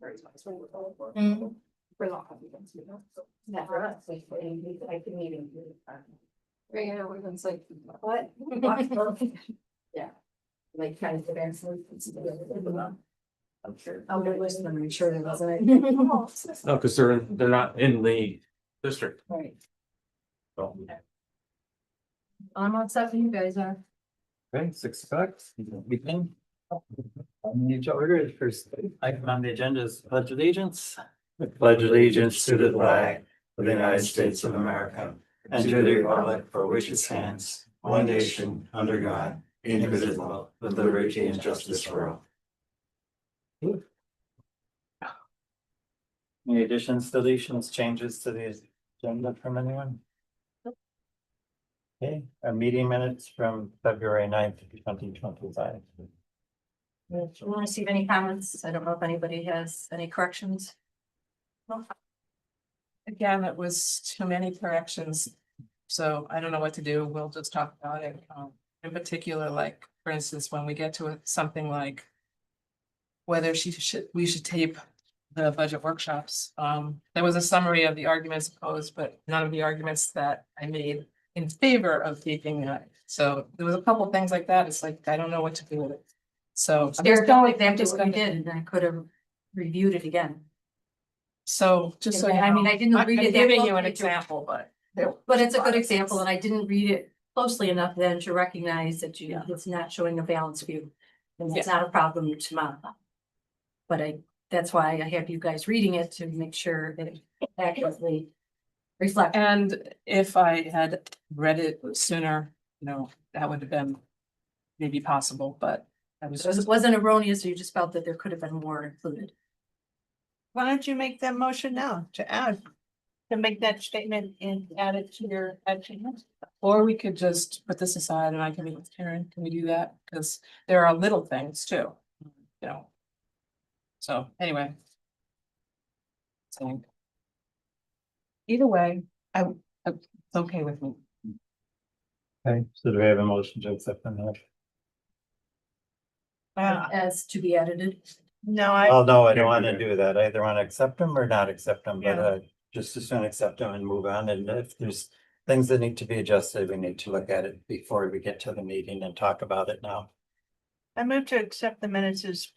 Mhm. For the occupants, you know. Not for us, like, I couldn't even do it. Right, you know, everyone's like, what? Yeah. Like trying to advance. I'm sure. Oh, there was them, I'm sure there wasn't. No, because they're not in the district. Right. So, I'm on stuff you guys are. Okay, 6 o'clock. Evening. On the order, first item on the agenda is pledge allegiance. I pledge allegiance to the flag of the United States of America and to the republic for which it stands, one nation, under God, indivisible, with liberty and justice for all. Any additions, deletions, changes to the agenda from anyone? Okay, our meeting minutes from February 9th, 2025. Do you want to see any comments? I don't know if anybody has any corrections. Again, it was too many corrections. So I don't know what to do. We'll just talk about it. In particular, like, for instance, when we get to something like whether we should tape the budget workshops. There was a summary of the arguments opposed, but none of the arguments that I made in favor of taping that. So there was a couple things like that. It's like, I don't know what to do with it. So I'm There's just no going, I'm exactly just what you going did, and I could have reviewed it again. so just so you know, I mean, I didn't I'm read it that giving you an closely. example, but. But it's a good example, and I didn't read it closely enough then to recognize that it's not showing a balanced view. And it's not a problem to modify. But that's why I have you guys reading it to make sure that it accurately reflects. And if I had read it sooner, that would have been maybe possible, but I was So it just, wasn't erroneous, you just felt that there could have been more included. Why don't you make that motion now to make that statement and add it to your action? or we could just put this aside and I can meet with Karen. Can we do that? Because there are little things too, you know. So anyway. So. Either way, it's okay with me. Okay, so do we have a motion to accept the minutes? As to be edited. No, Oh, no, I don't want to do that. I either want to accept them or not accept them, but Yeah. just as soon accept them and move on. And if there's things that need to be adjusted, we need to look at it before we get to the meeting and talk about it now. I move to accept the minutes as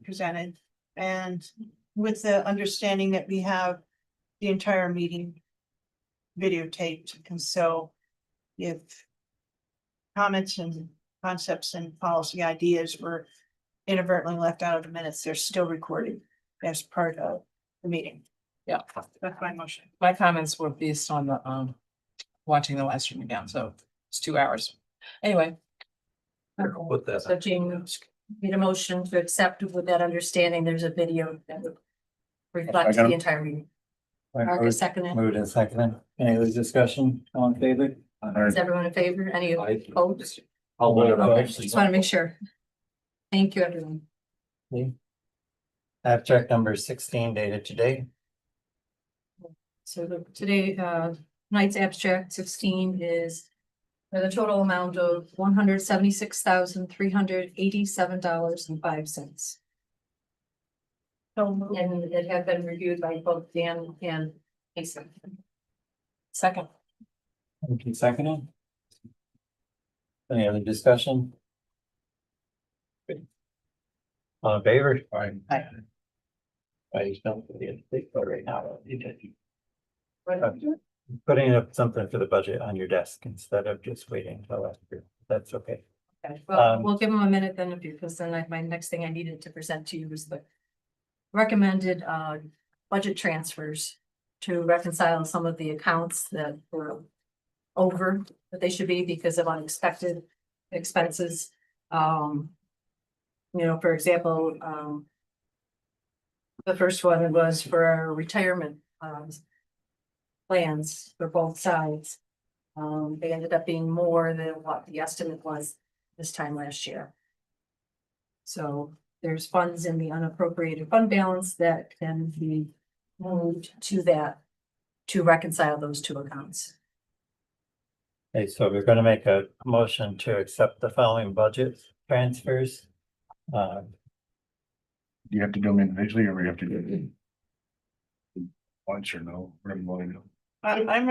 presented, and with the understanding that we have the entire meeting videotaped, and so if comments and concepts and policy ideas were inadvertently left out of the minutes, they're still recorded as part of the meeting. Yeah, That's my motion. my comments were based on the watching the live stream again, so it's 2 hours. Anyway. Put that. So Jean made a motion to accept with that understanding, there's a video that would reflect the entire meeting. Marcus seconded. Moved and seconded. Any other discussion? All in favor? Is everyone in favor? Any opposed? I'll let it out. Okay, just want to make sure. Thank you, everyone. Abstract number 16 dated today. So today, tonight's abstract 16 is for the total amount of $176,387.05. So And it had been reviewed by both Dan and Jason. Second. Thank you, seconded. Any other discussion? All in favor? Aye. I just don't put it right now. Putting up something for the budget on your desk instead of just waiting until after. That's okay. Okay, well, we'll give them a minute then, because then my next thing I needed to present to you was the recommended budget transfers to reconcile some of the accounts that were over that they should be because of unexpected expenses. For example, the first one was for our retirement plans for both sides. They ended up being more than what the estimate was this time last year. So there's funds in the unappropriated fund balance that can be moved to that to reconcile those two accounts. Okay, so we're gonna make a motion to accept the following budget transfers. you have to do them individually or you have to do it once or no, whatever you want to do? I'm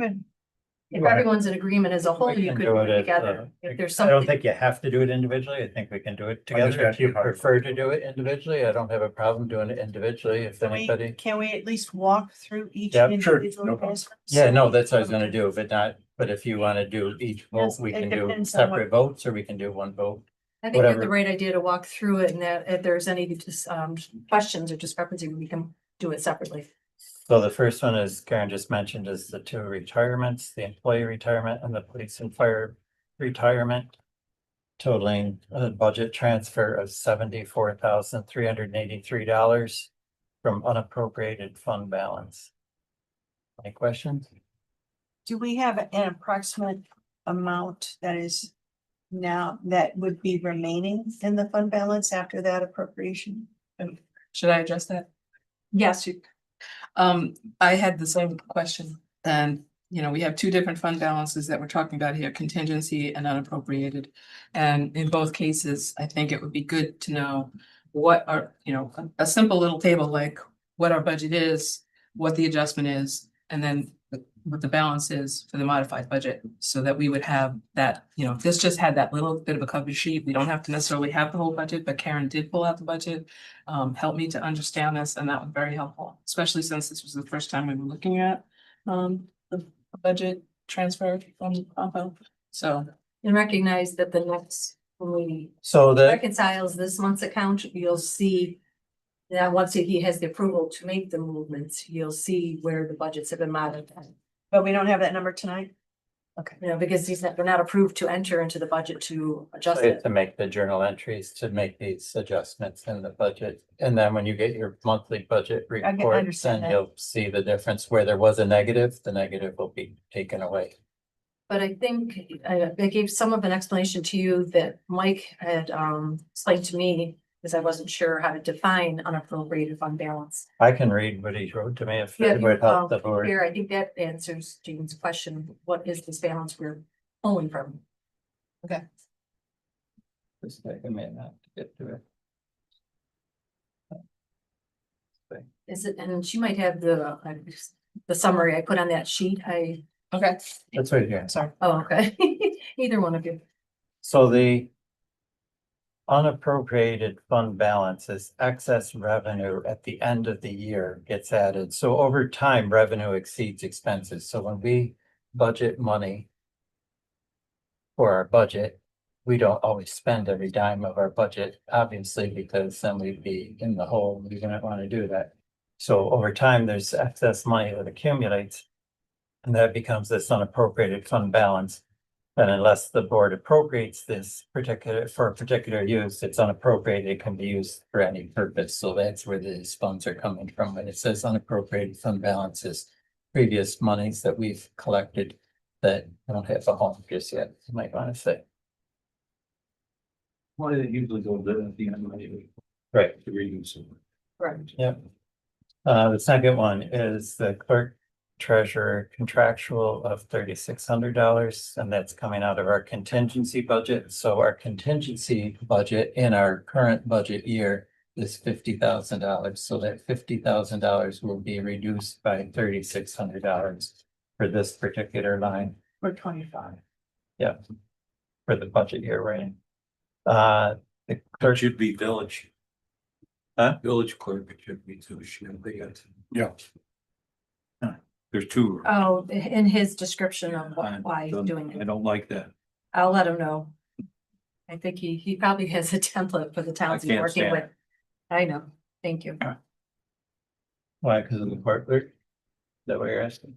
in, If everyone's in agreement as a whole, We you can could do do it it at, together. If there's I don't something, think you have to do it individually. I think we can do it I'm just together. If you asking how- prefer to do it individually, I don't have a problem doing it individually if anybody. can we at least walk through each Yep, sure, individual? no problem. aspect? Yeah, no, that's what I was gonna do, but not, but if you wanna do each vote, Yes, we it can do depends on what- separate votes or we can do one vote. I think you have the whatever. right idea to walk through it and that if there's any questions or discrepancy, we can do it separately. So the first one, is Karen just mentioned, is the two retirements, the employee retirement and the police and fire retirement. Totaling a budget transfer of $74,383 from unappropriated fund balance. Any questions? Do we have an approximate amount that is now, that would be remaining in the fund balance after that appropriation? Should I address that? Yes, you, I had the same question, and, we have two different fund balances that we're talking about here, contingency and unappropriated. And in both cases, I think it would be good to know what are, a simple little table like what our budget is, what the adjustment is, and then what the balance is for the modified budget, so that we would have that, this just had that little bit of a cover sheet. We don't have to necessarily have the whole budget, but Karen did pull out the budget. Helped me to understand this, and that was very helpful, especially since this was the first time we were looking at the budget transfer from compo. So, and recognize that the next, when we So the, reconciles this month's account, you'll see that once he has the approval to make the movements, you'll see where the budgets have been modified. But we don't have that number tonight? Because they're not approved to enter into the budget to adjust it. to make the journal entries, to make these adjustments in the budget. And then when you get your monthly budget report, understand then that. you'll see the difference where there was a negative, the negative will be taken away. But I think I gave some of an explanation to you that Mike had explained to me, because I wasn't sure how to define unappropriated fund balance. I can read what he wrote to me if Yeah, it would help the board. Here, I think that answers Jean's question. What is this balance we're pulling from? Just take a minute to get to it. Is it, and she might have the summary I put on that sheet. okay, That's right here. sorry. Oh, okay. Either one of you. So the unappropriated fund balance is excess revenue at the end of the year gets added. So over time, revenue exceeds expenses. So when we budget money for our budget, we don't always spend every dime of our budget, obviously, because then we'd be in the hole. We wouldn't want to do that. So over time, there's excess money that accumulates, and that becomes this unappropriated fund balance. And unless the board appropriates this for a particular use, it's unappropriated, it can be used for any purpose. So that's where these funds are coming from. When it says unappropriated fund balances, previous monies that we've collected that don't have a home just yet, you might want to say. Why did it usually go there at the end of the year? Right. To reuse it. Correct. Yep. The second one is the clerk treasurer contractual of $3,600, and that's coming out of our contingency budget. So our contingency budget in our current budget year is $50,000. So that $50,000 will be reduced by $3,600 for this particular line. Or 25? Yeah, for the budget year, right? The It clerk, should be village. Huh? Village clerk, it should be too, they got. Yeah. There's two. Oh, in his description of why he's I doing it. don't like that. I'll let him know. I think he probably has a template for the towns he's can't working stand with. I know. Thank you. why? Because of the court clerk? Is that what you're asking?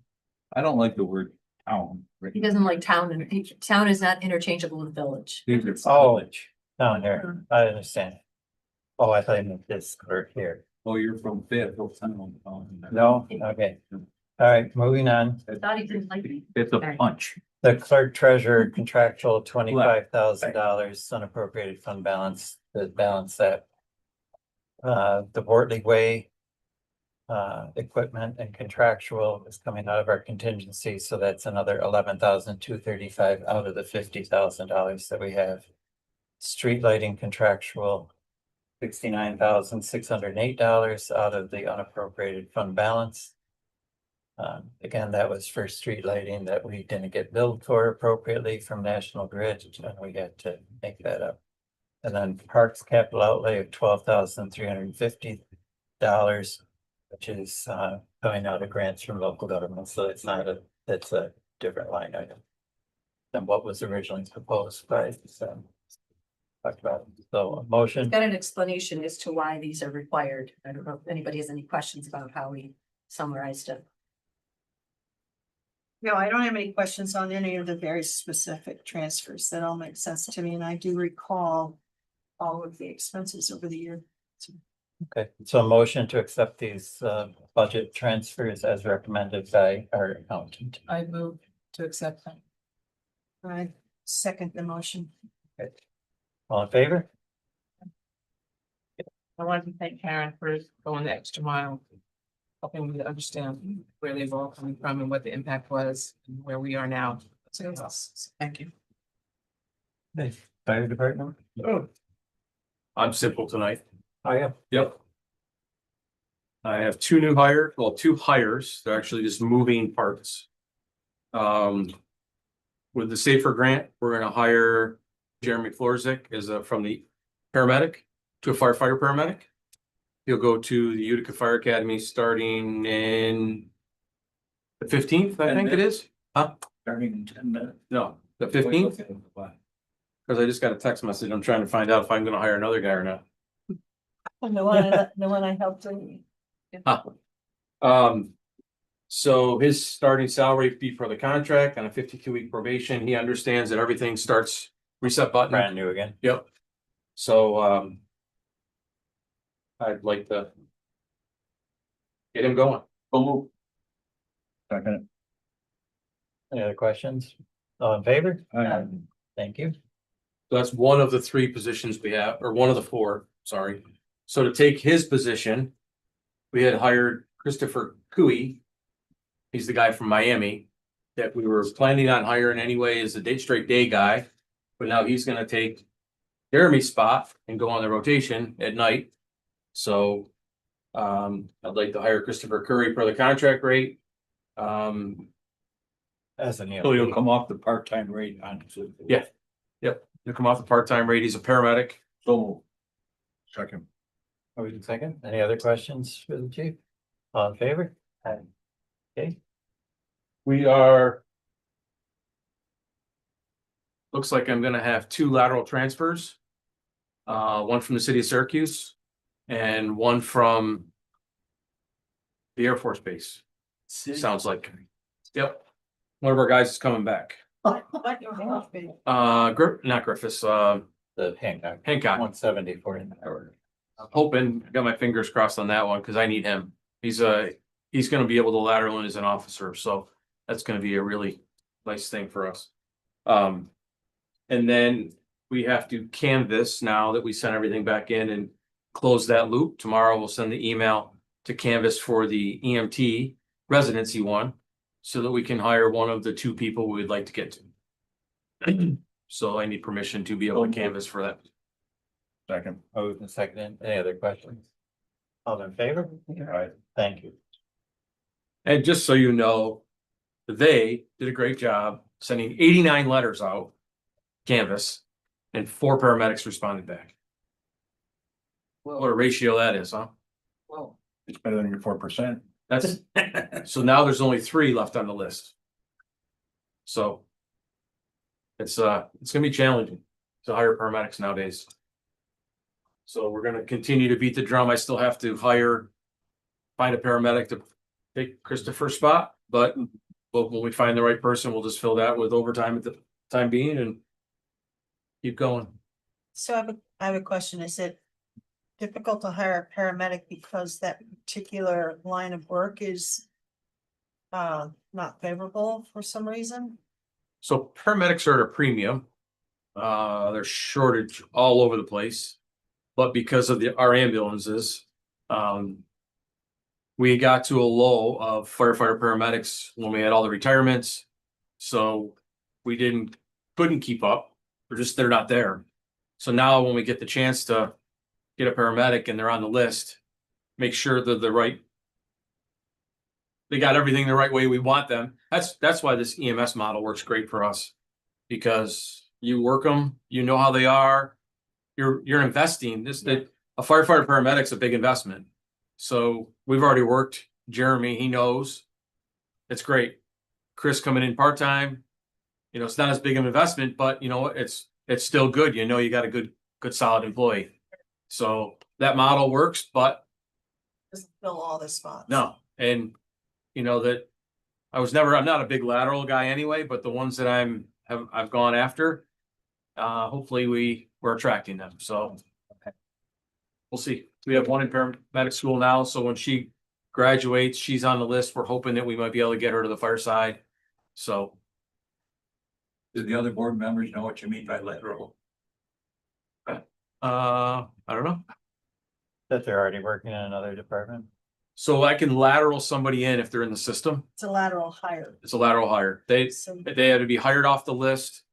I don't like the word town. He doesn't like town, and town is not interchangeable with village. These are Oh. village. Down here, I understand. Oh, I thought you meant this clerk here. Oh, you're from Fifth. No, okay. All right, moving on. I thought he didn't like me. It's a Sorry. punch. The clerk treasurer contractual $25,000 unappropriated fund balance, the balance that the Wortley Way equipment and contractual is coming out of our contingency, so that's another $11,235 out of the $50,000 that we have. Street lighting contractual $69,608 out of the unappropriated fund balance. Again, that was for street lighting that we didn't get billed for appropriately from National Grid, and we had to make that up. And then parks capital outlay of $12,350, which is coming out of grants from local government, so it's not it's a different line item than what was originally proposed by talked about. So a motion. Got an explanation as to why these are required. I don't know if anybody has any questions about how we summarized it. No, I don't have any questions on any of the very specific transfers. That all makes sense to me, and I do recall all of the expenses over the year. Okay, so a motion to accept these budget transfers as recommended by our accountant. I move to accept them. I second the motion. All in favor? I wanted to thank Karen for going the extra mile, helping me to understand where they've all coming from and what the impact was and where we are now. So, thank you. Okay, Fire department? I'm simple tonight. Oh, yeah. Yep. I have two hires. They're actually just moving parts. With the Safer Grant, we're gonna hire Jeremy Florzik as from the paramedic to a firefighter paramedic. He'll go to the Utica Fire Academy starting in the 15th, I think it is. Starting in 10 minutes. No, the 15th, because I just got a text message. I'm trying to find out if I'm gonna hire another guy or not. The one I helped bring. So his starting salary fee for the contract on a 52-week probation, he understands that everything starts reset button. Brand new again. Yep. So, I'd like to get him going. Second. Any other questions? All in favor? Aye. Thank you. So that's one of the three positions we have, or one of the four, sorry. So to take his position, we had hired Christopher Cooey. He's the guy from Miami that we were planning on hiring anyway as a straight day guy. But now he's gonna take Jeremy's spot and go on the rotation at night. So I'd like to hire Christopher Curry for the contract rate. As an. So you'll come off the part-time rate on. Yeah. Yep, he'll come off the part-time rate. He's a paramedic. So. Second. Wait a second. Any other questions for the chief? All in favor? Aye. Okay, We are. Looks like I'm gonna have two lateral transfers. One from the city of Syracuse and one from the Air Force Base. Sounds like. Yep. One of our guys is coming back. Not Griffiths, the Hancock. Hancock. 170 for an hour. I'm hoping, got my fingers crossed on that one, because I need him. He's gonna be able to lateral in as an officer, so that's gonna be a really nice thing for us. And then we have to canvass now that we sent everything back in and close that loop. Tomorrow we'll send the email to canvass for the EMT residency one, so that we can hire one of the two people we'd like to get to. So I need permission to be able to canvass for that. Second. Moved and seconded. Any other questions? All in favor? Aye. Thank you. And just so you know, they did a great job sending 89 letters out, canvas, and 4 paramedics responded back. What a ratio that is, huh? Whoa. It's better than your 4%. That's, so now there's only 3 left on the list. So it's gonna be challenging to hire paramedics nowadays. So we're gonna continue to beat the drum. I still have to find a paramedic to take Christopher's spot, but when we find the right person, we'll just fill that with overtime at the time being and keep going. So I have a question. Is it difficult to hire a paramedic because that particular line of work is not favorable for some reason? So paramedics are at a premium. There's shortage all over the place. But because of our ambulances, we got to a low of firefighter paramedics when we had all the retirements. So we couldn't keep up. They're not there. So now when we get the chance to get a paramedic and they're on the list, make sure that they got everything the right way we want them. That's why this EMS model works great for us. Because you work them, you know how they are, you're investing, a firefighter paramedic's a big investment. So we've already worked Jeremy, he knows. It's great. Chris coming in part-time, it's not as big of an investment, but it's still good. You got a good solid employee. So that model works, but Doesn't fill all the spots. no, and that I'm not a big lateral guy anyway, but the ones that I've gone after, hopefully we're attracting them. So we'll see. We have one in paramedic school now, so when she graduates, she's on the list. We're hoping that we might be able to get her to the fire side. So Do the other board members know what you mean by lateral? I don't know. That they're already working in another department. So I can lateral somebody in if they're in the system. It's a lateral hire. It's a lateral hire. They So had to be hired off the list.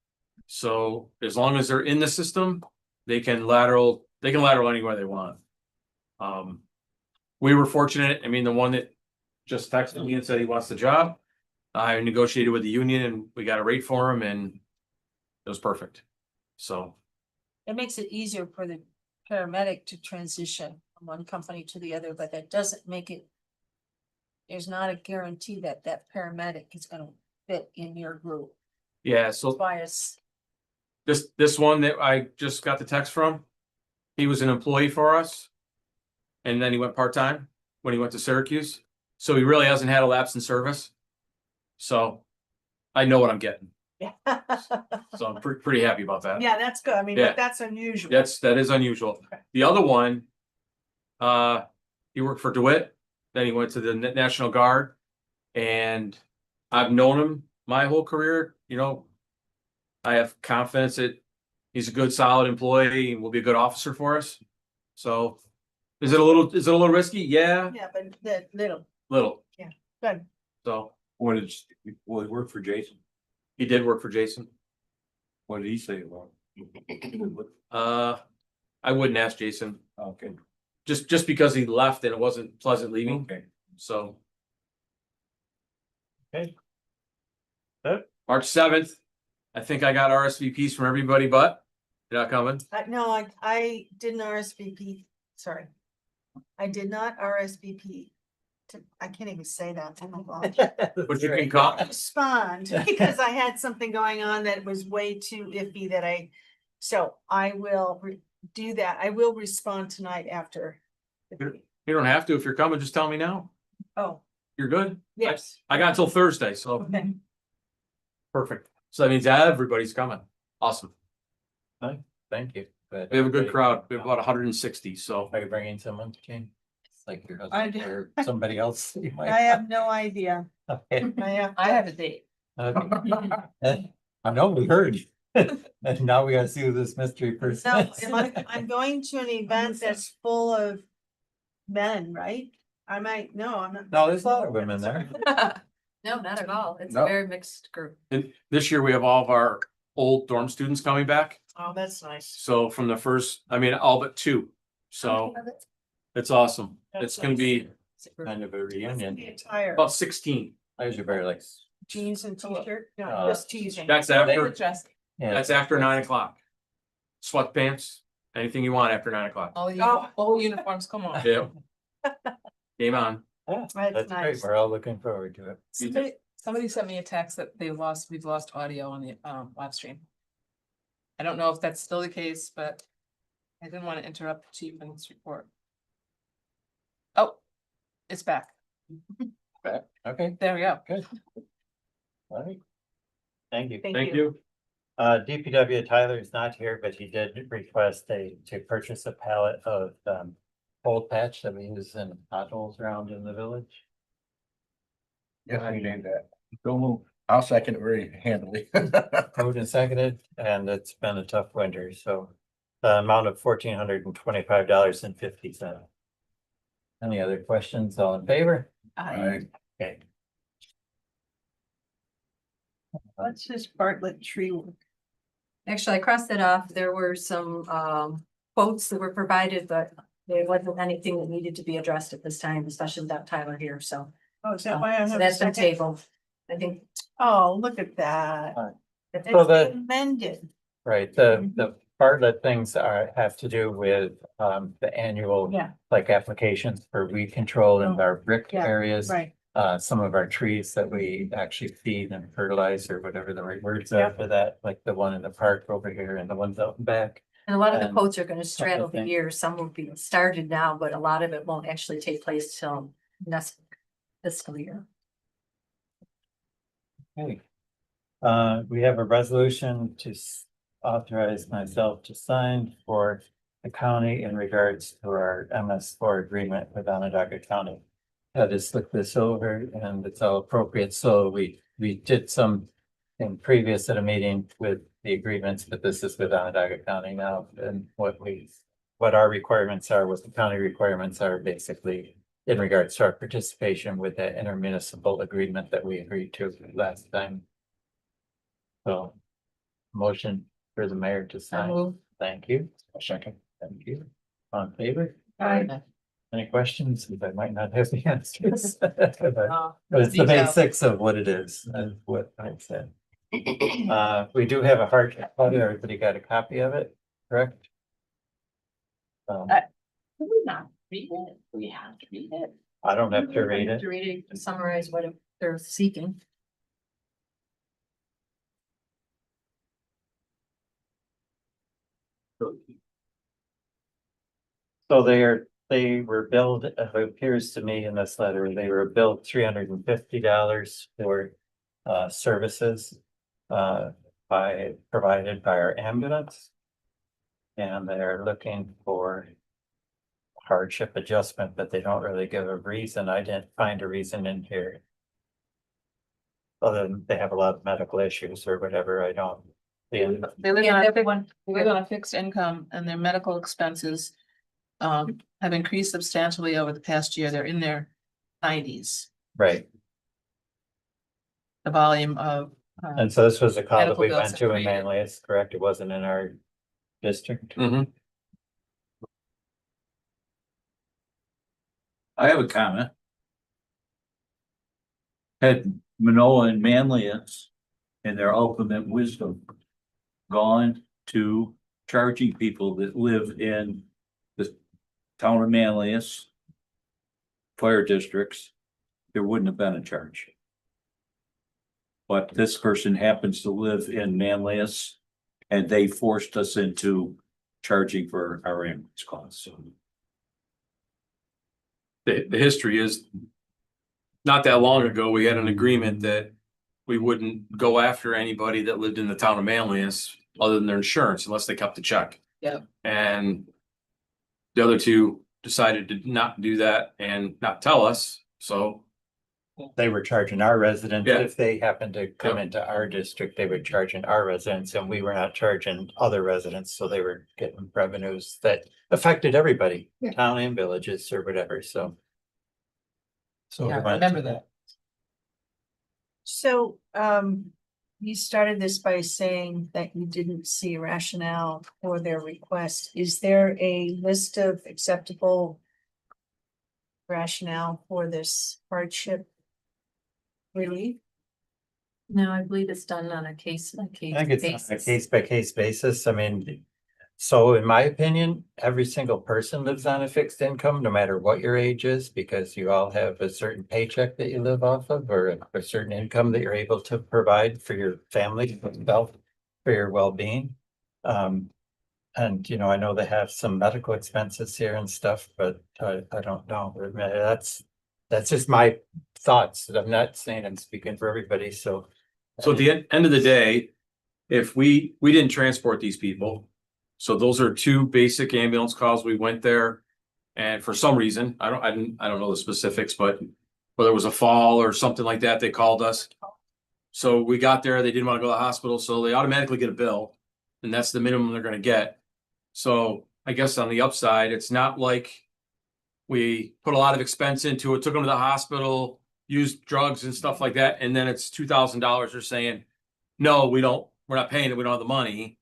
So as long as they're in the system, they can lateral anywhere they want. We were fortunate. I mean, the one that just texted me and said he wants the job, I negotiated with the union and we got a rate for him and it was perfect. So It makes it easier for the paramedic to transition from one company to the other, but that doesn't make it. There's not a guarantee that that paramedic is gonna fit in your group. yeah, so Bias. this one that I just got the text from, he was an employee for us. And then he went part-time when he went to Syracuse. So he really hasn't had a lapse in service. So I know what I'm getting. Yeah. So I'm pretty happy about that. Yeah, that's good. I mean, Yeah. but that's unusual. That is unusual. The other one, he worked for DeWitt, then he went to the National Guard. And I've known him my whole career, I have confidence that he's a good, solid employee and will be a good officer for us. So is it a little risky? Yeah, Yeah, but the little, little. good. So Will it work for Jason? he did work for Jason. What did he say about it? I wouldn't ask Jason, Okay, just because he left and it wasn't pleasant leaving. okay. So. Okay. Good. March 7th, I think I got RSVPs from everybody, but you're not coming. No, I didn't RSVP, sorry. I did not RSVP. I can't even say that. Oh my God. But you can come. Respond because I had something going on that was way too iffy so I will do that. I will respond tonight after. You don't have to. If you're coming, just tell me now. Oh, You're good. yes. I got until Thursday, so Okay. perfect. So that means everybody's coming. Awesome. Thank you. We have a good crowd. We have about 160, so. Are you bringing someone, Jane? Like your I husband do. or somebody else? you might- I have no idea. Okay. I have a date. Okay. I know, we heard. And now we gotta see who this mystery person No, is. I'm going to an event that's full of men, right? I'm not. No, there's a lot of women there. No, not at all. It's a No. very mixed group. And this year we have all of our old dorm students coming back. Oh, that's nice. So from the first, all but two. So it's awesome. It's gonna be Kind of a reunion. The attire, about 16. I usually very like. jeans and t-shirt, no, Oh, just teasing. That's They were after, dressed, Yeah. that's after 9 o'clock. Sweatpants, anything you want after 9 o'clock. all uniforms, come on. Yeah. Game on. Yeah, That's That's great. nice. We're all looking forward to it. Somebody sent me a text that we've lost audio on the live stream. I don't know if that's still the case, but I didn't want to interrupt the chief in his report. Oh, it's back. Okay, There we go. all right. Thank you. Thank you. DPW Tyler is not here, but he did request to purchase a pallet of cold patch that we use in potholes around in the village. Yes, I named that. Don't move. I'll second it very handily. Moved and seconded, and it's been a tough winter, so the amount of $1,425.50. Any other questions? All in favor? Right. Okay. What's this Bartlett tree work? Actually, I crossed that off. There were some quotes that were provided, but there wasn't anything that needed to be addressed at this time, especially without Tyler here, so. Oh, is that why I So have a that's been second? tabled. I think. Oh, look at that. It's So the- It's amended. Right, the Bartlett things have to do with, the annual. Yeah. Like applications for weed control in our brick Yeah, areas. Right. Some of our trees that we actually feed and fertilize or whatever the right words are Yep. for that, like the one in the park over here and the ones out in back. And a lot of the And quotes are gonna straddle the things. years. Some will be started now, but a lot of it won't actually take place till next fiscal year. Okay. We have a resolution to authorize myself to sign for the county in regards to our MS4 agreement with Onondaga County. Had to look this over and it's all appropriate, so we did some in previous at a meeting with the agreements, but this is with Onondaga County now, and what our requirements are, what the county requirements are, basically in regards to our participation with that intermunicipal agreement that we agreed to last time. So, motion for the mayor to I sign. move. Thank you. Second. Thank you. On favor? Aye. Any questions? I might not have the answers. But it's the Detail. basics of what it is, and what I said. We do have a hard copy. Everybody got a copy of it, correct? Can we not read it? We have to read it. I don't have to read it. To read it, to summarize what they're seeking. So they were billed, it appears to me in this letter, they were billed $350 for services provided by our ambulance. And they're looking for hardship adjustment, but they don't really give a reason. I didn't find a reason in here. Other than they have a lot of medical issues or whatever, I don't. They live Yeah, on a everyone. They live on a fixed income and their medical expenses have increased substantially over the past year. They're in their nineties, Right, the volume of. and so this was a call that Medical we bills went have to in created. Manlius, correct? It wasn't in our district. I have a comment. Had Manoa and Manlius in their ultimate wisdom gone to charging people that live in the town of Manlius fire districts, there wouldn't have been a charge. But this person happens to live in Manlius and they forced us into charging for our ambulance costs. So The history is. Not that long ago, we had an agreement that we wouldn't go after anybody that lived in the town of Manlius other than their insurance unless they kept the check. Yeah. And the other two decided to not do that and not tell us, so. They were charging our residents. Yeah. If they happened to come Yep. into our district, they were charging our residents and we were not charging other residents. So they were getting revenues that affected everybody, Yeah. town and villages or whatever, so. So Yeah, we I went remember to- that. So, you started this by saying that you didn't see rationale for their request. Is there a list of acceptable rationale for this hardship relief? No, I believe it's done on a case by case. I think it's on a basis. case by case basis. I mean, so in my opinion, every single person lives on a fixed income, no matter what your age is, because you all have a certain paycheck that you live off of, or a certain income that you're able to provide for your family, for your well-being. And you know, I know they have some medical expenses here and stuff, but I don't know. I mean, that's just my thoughts. I'm not saying I'm speaking for everybody, so. So at the end of the day, if we didn't transport these people. So those are two basic ambulance calls. We went there. And for some reason, I don't know the specifics, but whether it was a fall or something like that, they called us. So we got there, they didn't want to go to the hospital, so they automatically get a bill. And that's the minimum they're gonna get. So I guess on the upside, it's not like we put a lot of expense into it, took them to the hospital, used drugs and stuff like that, and then it's $2,000. They're saying, no, we're not paying it, we don't have the money.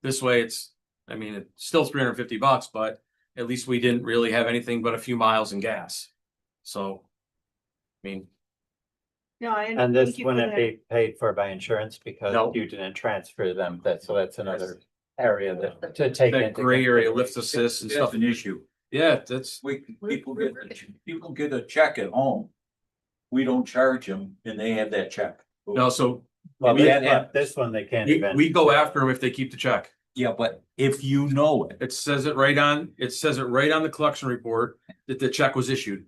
This way it's I mean, it's still $350, but at least we didn't really have anything but a few miles in gas. So, I mean, No, I. And this thank you for wouldn't that. be paid for by insurance because No. you didn't transfer them. So that's another area that to take. that into gray area lift consideration. assist and That's stuff. an issue. Yeah, that's, People get a check at home. We don't charge them and they have that check. no, so Well, We this had- one, this one they can't we, even. we go after them if they keep the check. Yeah, but if you know it, It says it right on the collection report that the check was issued.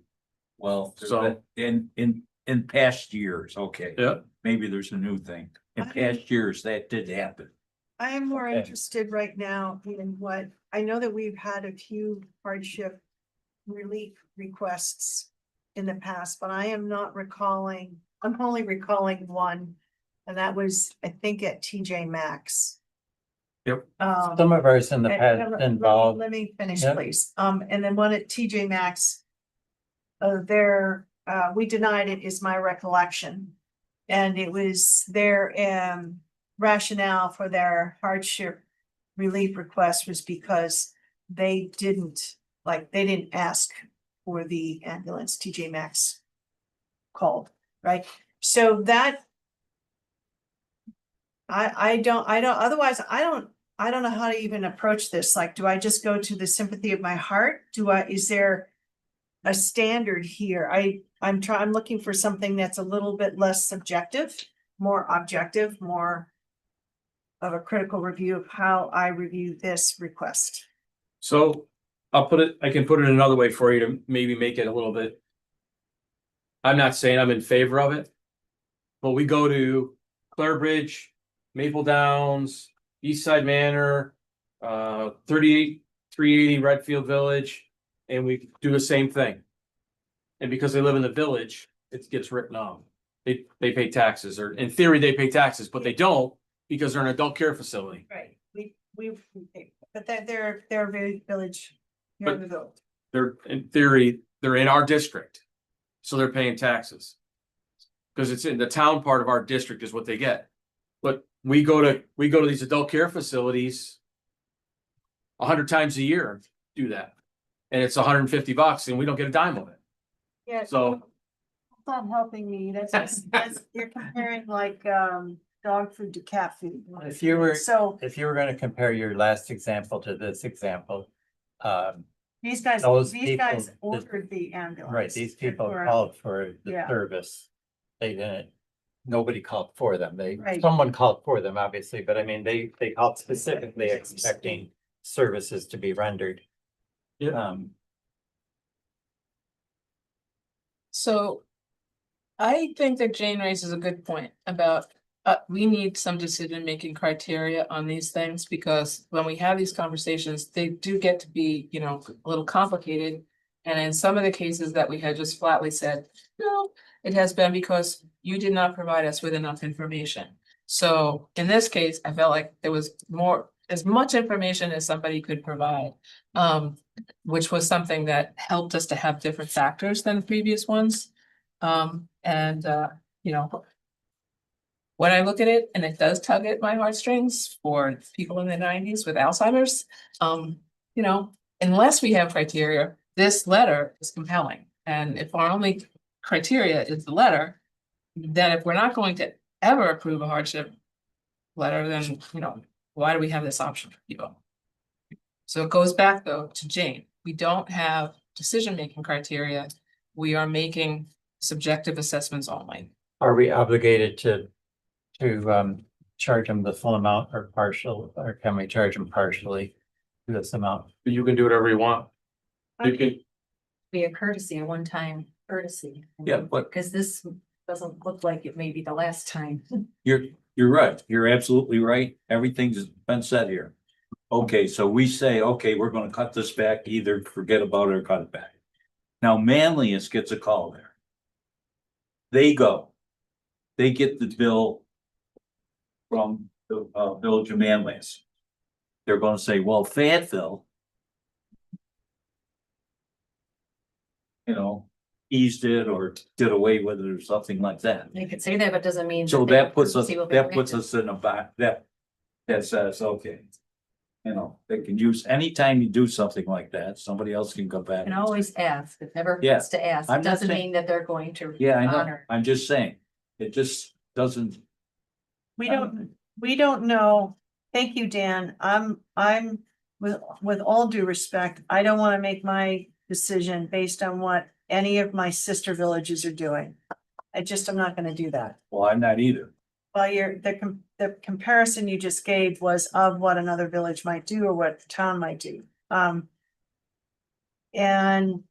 well, So- in past years, okay. Yeah. Maybe there's a new thing. In past years, that did happen. I am more Okay. interested right now in what, I know that we've had a few hardship relief requests in the past, but I am not recalling, I'm only recalling one. And that was, I think, at TJ Maxx. Yep. Some of ours in the And- past and let me- involved, Let me finish, Yep. please. And then one at TJ Maxx. We denied it is my recollection. And it was their rationale for their hardship relief request was because they didn't ask for the ambulance. TJ Maxx called, right? So that I don't, otherwise, I don't know how to even approach this. Like, do I just go to the sympathy of my heart? Is there a standard here? I'm looking for something that's a little bit less subjective, more objective, more of a critical review of how I review this request. So I can put it another way for you to maybe make it a little bit. I'm not saying I'm in favor of it. But we go to Clare Bridge, Maple Downs, East Side Manor, 380 Redfield Village, and we do the same thing. And because they live in the village, it gets written off. They pay taxes, or in theory, they pay taxes, but they don't because they're an adult care facility. Right, but they're a very village. You're in the village. They're, in theory, they're in our district, so they're paying taxes. Because it's in the town part of our district is what they get. But we go to these adult care facilities 100 times a year, do that. And it's $150 and we don't get a dime of it. Yeah. So- It's not helping me. That's, you're comparing like, dog food to cat food. if you were So gonna compare your last example to this example, these guys those people- ordered the ambulance. right, these people Or- called for the Yeah. service. They didn't, nobody called for them. Right. Someone called for them, obviously, but I mean, they called specifically expecting services to be rendered. Yeah. So I think that Jane raises a good point about, we need some decision-making criteria on these things, because when we have these conversations, they do get to be, a little complicated. And in some of the cases that we had just flatly said, no, it has been because you did not provide us with enough information. So in this case, I felt like there was as much information as somebody could provide. Which was something that helped us to have different factors than the previous ones. When I look at it, and it does tug at my heartstrings for people in the 90s with Alzheimer's, unless we have criteria, this letter is compelling. And if our only criteria is the letter, then if we're not going to ever approve a hardship letter, then, why do we have this option for people? So it goes back though to Jane. We don't have decision-making criteria. We are making subjective assessments only. Are we obligated to charge them the full amount or partial, or can we charge them partially to this amount? You can do whatever you want. You can, Be a courtesy, a one-time courtesy. Yeah, but Because this doesn't look like it may be the last time. you're right. You're absolutely right. Everything's been said here. Okay, so we say, okay, we're gonna cut this back, either forget about it or cut it back. Now Manlius gets a call there. They get the bill from the village of Manlius. They're gonna say, well, Fayetteville, eased it or did away with it or something like that. They could say that, but doesn't mean. So they that puts us, see what they're that puts gonna us in a back, that says, okay. You know, they can use, anytime you do something like that, somebody else can come back. And always ask, it never Yeah, hurts to ask, I'm it not doesn't saying- mean that they're going to Yeah, I know, honor. I'm just saying, it just doesn't. We don't know. Thank you, Dan. I'm, with all due respect, I don't want to make my decision based on what any of my sister villages are doing. I'm not gonna do that. Well, I'm not either. Well, the comparison you just gave was of what another village might do or what the town might do. And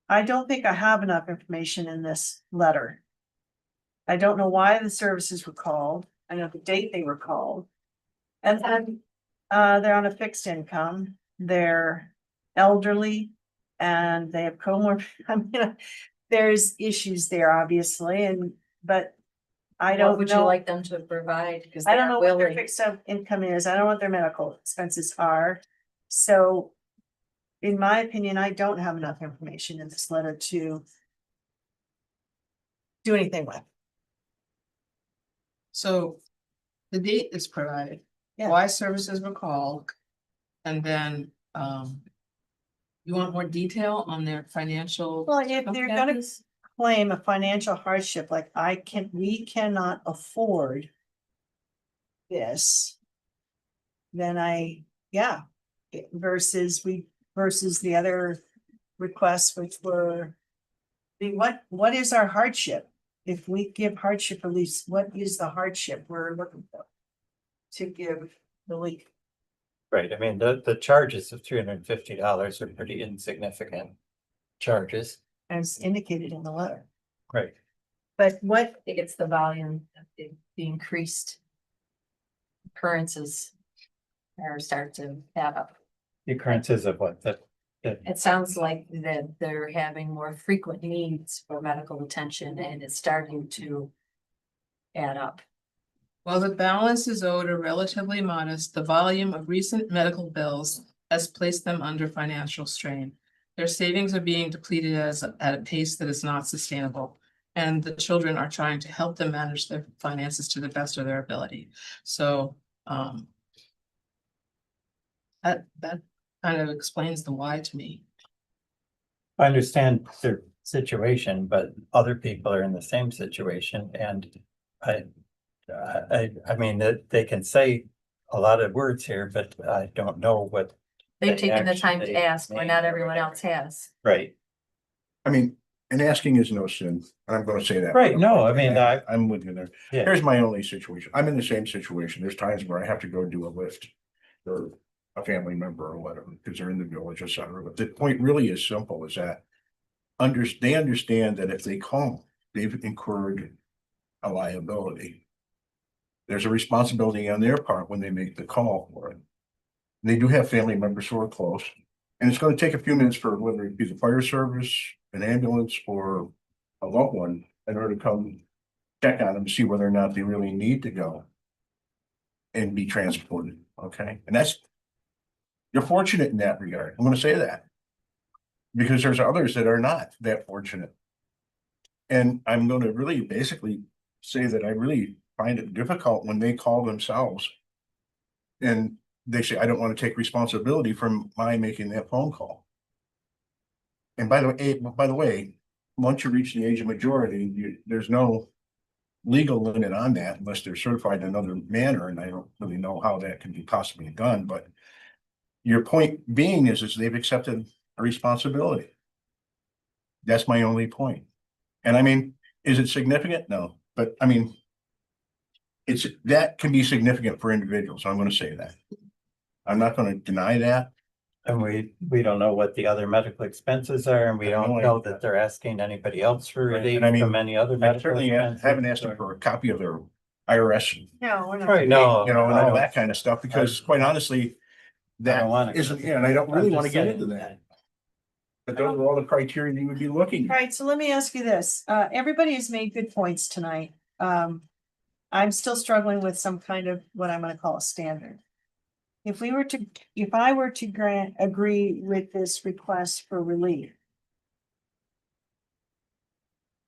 I don't think I have enough information in this letter. I don't know why the services were called. I know the date they were called. And then, they're on a fixed income, they're elderly, and they have comorbid, I mean, there's issues there, obviously, but I What don't would you know. like them to provide? Because I don't they're know what their willing. fixed income is. I don't know what their medical expenses are. So in my opinion, I don't have enough information in this letter to do anything with. So the date is provided, Yeah. why services were called, and then, you want more detail on their financial? Well, if they're gonna circumstances? claim a financial hardship, like we cannot afford this, then versus the other requests, which were what is our hardship? If we give hardship relief, what is the hardship we're looking for to give relief? Right, I mean, the charges of $350 are pretty insignificant charges. As indicated in the letter. Right. But what, I think it's the volume, the increased occurrences are start to add up. The occurrences of what, that, It sounds like that they're having more frequent needs for medical attention and it's starting to add up. While the balance is owed are relatively modest, the volume of recent medical bills has placed them under financial strain. Their savings are being depleted at a pace that is not sustainable, and the children are trying to help them manage their finances to the best of their ability. So, that kind of explains the why to me. I understand their situation, but other people are in the same situation and I mean, that they can say a lot of words here, but I don't know what. They've they taken the time to actually ask where mean not or everyone whatever. else has. Right, I mean, and asking is no sin, and I'm gonna say that. Right, no, I mean, I'm with you there. yeah, Here's my only situation. I'm in the same situation. There's times where I have to go do a lift. Or a family member or whatever, because they're in the village, et cetera. But the point really is simple, is that. They understand that if they call, they've incurred a liability. There's a responsibility on their part when they make the call for it. They do have family members who are close. And it's gonna take a few minutes for whether it be the fire service, an ambulance, or a loved one in order to come check on them, see whether or not they really need to go and be transported, okay? And you're fortunate in that regard. I'm gonna say that. Because there's others that are not that fortunate. And I'm gonna really basically say that I really find it difficult when they call themselves. And they say, I don't want to take responsibility for my making that phone call. And by the way, once you reach the age of majority, there's no legal limit on that unless they're certified in another manner, and I don't really know how that can be possibly done, but your point being is they've accepted a responsibility. That's my only point. And I mean, is it significant? No, but I mean, that can be significant for individuals. I'm gonna say that. I'm not gonna deny that. and we don't know what the other medical expenses are, and we I have don't no know idea. that they're asking anybody else for Right, relief and I mean, from any other I medical certainly expenses. haven't asked them for a copy of their IRS, no, we're not. Right, no. you know, and I all don't- that kind of stuff, because quite honestly, that wanna- isn't, yeah, and I don't really I'm want to just get saying. into that. But those are all the criteria you would be looking All at. right, so let me ask you this. Everybody has made good points tonight. I'm still struggling with some kind of what I'm gonna call a standard. If I were to agree with this request for relief.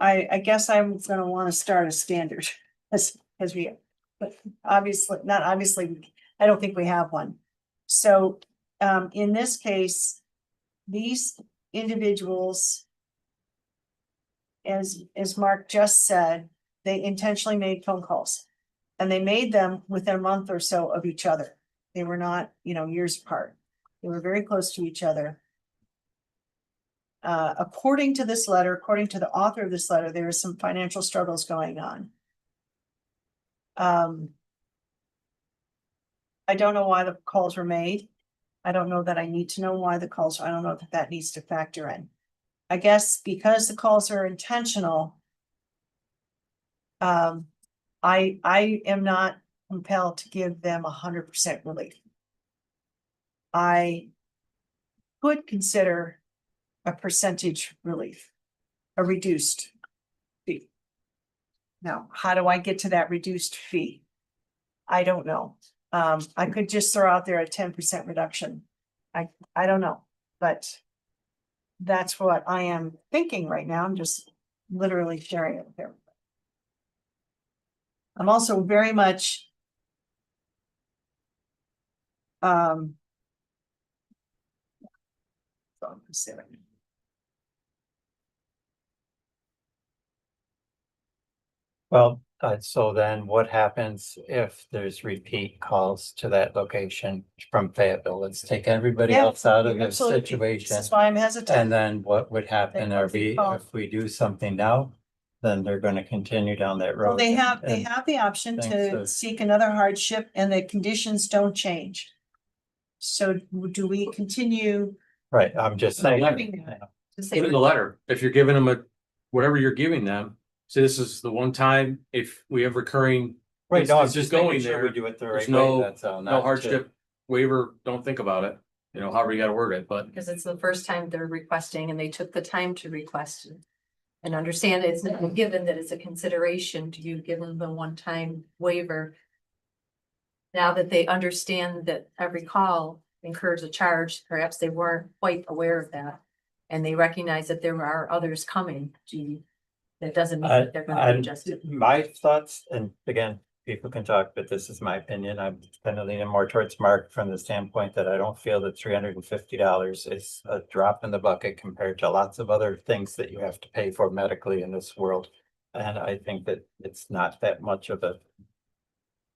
I guess I'm gonna wanna start a standard but obviously, not obviously, I don't think we have one. So, in this case, these individuals, as Mark just said, they intentionally made phone calls. And they made them within a month or so of each other. They were not, years apart. They were very close to each other. According to this letter, according to the author of this letter, there are some financial struggles going on. I don't know why the calls were made. I don't know that I need to know why the calls, I don't know that that needs to factor in. I guess because the calls are intentional. I am not compelled to give them 100% relief. I could consider a percentage relief, a reduced fee. Now, how do I get to that reduced fee? I don't know. I could just throw out there a 10% reduction. I don't know, but that's what I am thinking right now. I'm just literally sharing it with everybody. I'm also very much Well, so then what happens if there's repeat calls to that location from Fayetteville? Let's take everybody Yeah, else out of this absolutely. situation. This is why I'm hesitant. And then what would happen They are repeat call. if we do something now, then they're gonna continue down that road. Well, they have and- the option Thanks, to so- seek another hardship and the conditions don't change. So do we continue? Right, I'm just saying. Having that. to say- Put in the letter, if you're giving them whatever you're giving them, say this is the one time, if we have recurring. Right, no, I'm instances just making going sure there, we do it the there's right no- way, that's all. No not to- hardship waiver, don't think about it, however you gotta word it, but. Because it's the first time they're requesting and they took the time to request it. And understand it's not a given that it's a consideration to you, given the one-time waiver. Now that they understand that every call incurs a charge, perhaps they weren't quite aware of that. And they recognize that there are others coming, that doesn't mean that they're gonna be adjusted. My thoughts, and again, people can talk, but this is my opinion. I'm kind of leaning more towards Mark from the standpoint that I don't feel that $350 is a drop in the bucket compared to lots of other things that you have to pay for medically in this world. And I think that it's not that much of a.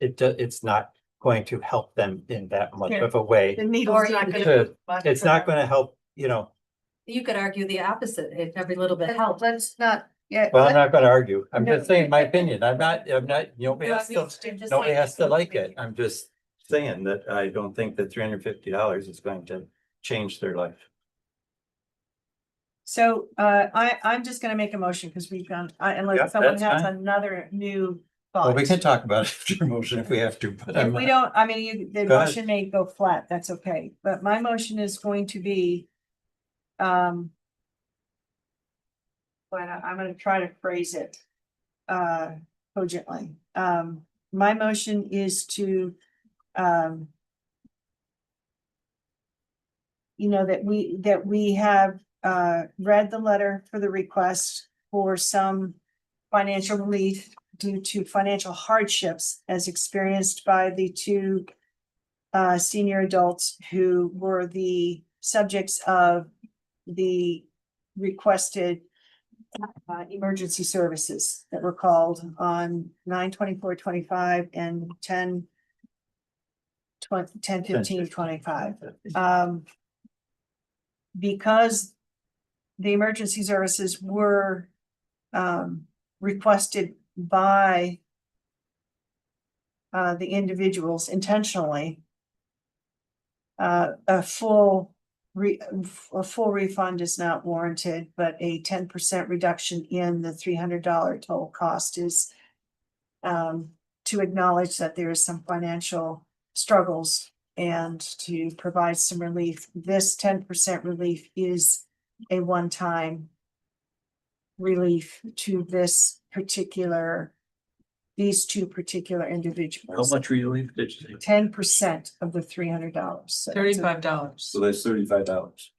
It's not going to help them in that much of a way. The needle's not gonna. To- move much It's for not them. gonna help, You could argue the opposite, if every little bit helps. Let's not, yeah. well, I'm not gonna argue. I'm just saying my opinion. I'm not, nobody No, has I'm to. just Nobody saying- has to like it. I'm just saying that I don't think that $350 is going to change their life. So, I'm just gonna make a motion because we've gone, Yeah, unless someone that's has fine. another new Well, thought. we can talk about it after motion if we have to, but If I'm we not. don't, I mean, the Go ahead. motion may go flat, that's okay, but my motion is going to be. But I'm gonna try to phrase it. Cogently, my motion is to, that we have, read the letter for the request for some financial relief due to financial hardships as experienced by the two senior adults who were the subjects of the requested emergency services that were called on 9/24/25 and 10/15/25. Because the emergency services were requested by the individuals intentionally. A full refund is not warranted, but a 10% reduction in the $300 total cost is to acknowledge that there is some financial struggles and to provide some relief. This 10% relief is a one-time relief to these two particular How individuals. much relief did you say? 10% of the $300. $35. So that's $35.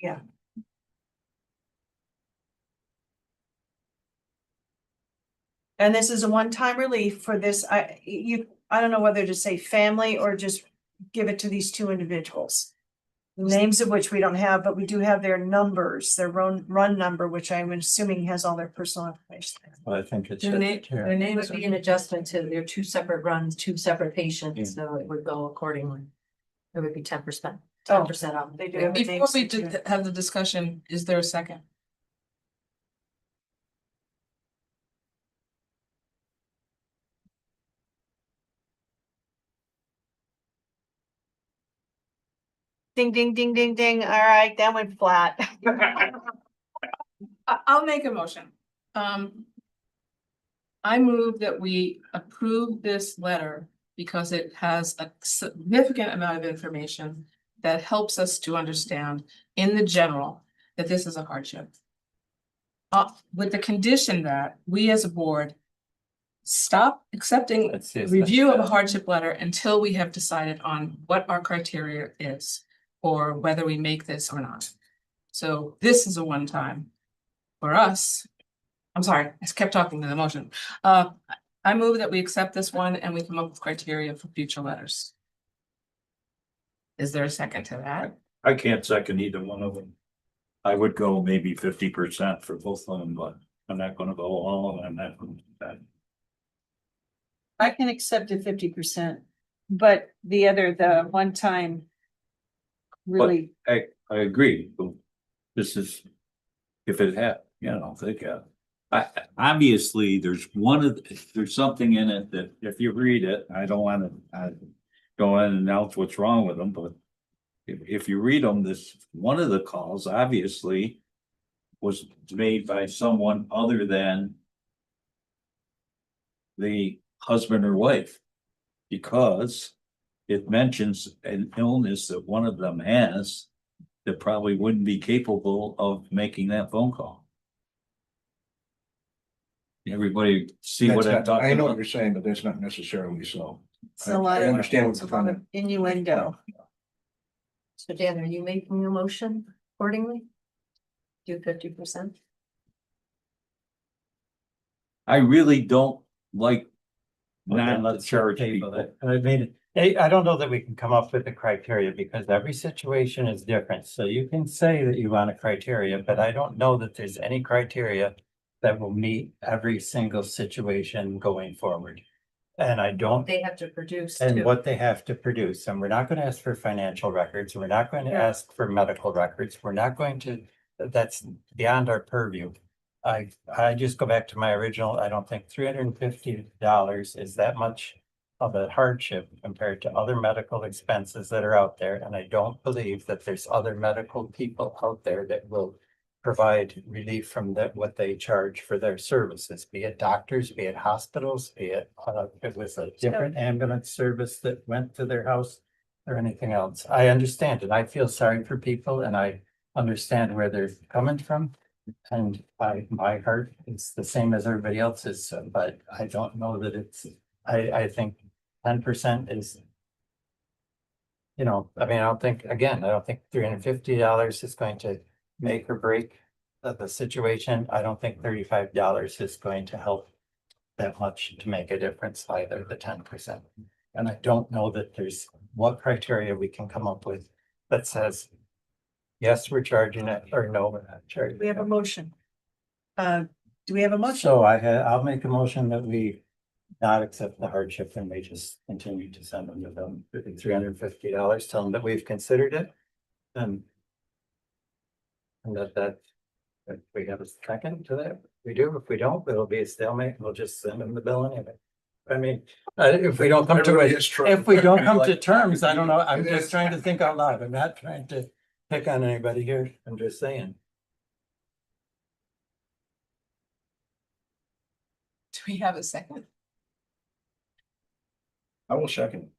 And this is a one-time relief for this, I don't know whether to say family or just give it to these two individuals. The names of which we don't have, but we do have their numbers, their run number, which I'm assuming has all their personal information. Well, I think it's. Their name, There their names would are. be an adjustment to their two separate runs, two separate Yeah. patients, so it would go accordingly. It would be 10%, Oh. 10% off. They do have the Before names we too. did have the discussion, is there a second? Ding, ding, ding, ding, ding. All right, that went flat. I'll make a motion. I move that we approve this letter because it has a significant amount of information that helps us to understand in the general that this is a hardship. With the condition that we as a board stop accepting Let's see, it's review of a not- hardship letter until we have decided on what our criteria is or whether we make this or not. So this is a one time for us. I'm sorry, I kept talking to the motion. I move that we accept this one and we come up with criteria for future letters. Is there a second to that? I can't second either one of them. I would go maybe 50% for both of them, but I'm not gonna go all, I'm not gonna do that. I can accept it 50%, but the one time. Really, I agree, but this is, if it had, you know, obviously, there's something in it that if you read it, I don't wanna, go in and announce what's wrong with them, but if you read them, one of the calls obviously was made by someone other than the husband or wife, because it mentions an illness that one of them has that probably wouldn't be capable of making that phone call. Everybody see what That's I'm not- talking I know what about? you're saying, but that's not necessarily so. it's a lot I of, understand what it's a you're lot trying of innuendo. So Dan, are you making a motion accordingly? Do 50%? I really don't like Well, then not to let's charge table people. it. I mean, I don't know that we can come up with a criteria because every situation is different. So you can say that you want a criteria, but I don't know that there's any criteria that will meet every single situation going forward. And I don't, They have to produce and too. what they have to produce, and we're not gonna ask for financial records, we're not going to Yeah. ask for medical records, we're not going to, that's beyond our purview. I just go back to my original, I don't think $350 is that much of a hardship compared to other medical expenses that are out there, and I don't believe that there's other medical people out there that will provide relief from that, what they charge for their services, be it doctors, be it hospitals, be it, it was a different ambulance service that went to their house or anything else. I understand it. I feel sorry for people and I understand where they're coming from. And my heart is the same as everybody else's, but I don't know that I think 10% is. You know, I mean, I don't think $350 is going to make or break the situation. I don't think $35 is going to help that much to make a difference either, the 10%. And I don't know that there's what criteria we can come up with that says, yes, we're charging it, or no, we're not charging. We have a it. motion. Do we have a motion? So I'll make a motion that we not accept the hardship and we just continue to send them to them $350, tell them that we've considered it. And that if we have a second to that, we do. If we don't, it'll be a stalemate. We'll just send them the bill anyway. I mean, if we don't come to Everybody it, is true. if we don't come to terms, I don't know. I'm just trying to think out loud. I'm not trying to pick on anybody here. I'm just saying. Do we have a second? I will second.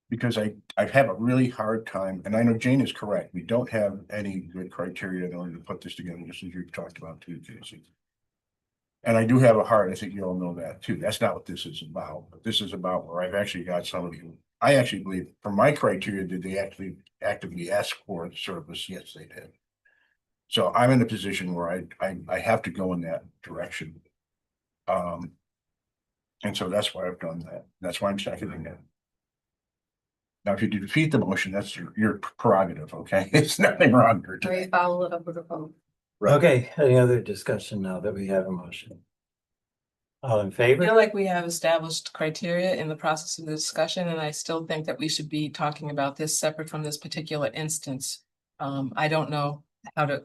Because I have a really hard time, and I know Jane is correct, we don't have any good criteria in order to put this together, just as you talked about too, Casey. And I do have a heart, I think you all know that too, that's not what this is about, but this is about where I've actually got somebody who, I actually believe, for my criteria, did they actually actively ask for the service? Yes, they did. So I'm in a position where I have to go in that direction. And so that's why I've done that, that's why I'm seconding that. Now, if you defeat the motion, that's your prerogative, okay? It's nothing wrong here Or today. you follow it up with a vote. Okay, any other discussion now that we have a motion? All in I favor? feel like we have established criteria in the process of the discussion, and I still think that we should be talking about this separate from this particular instance. I don't know how to,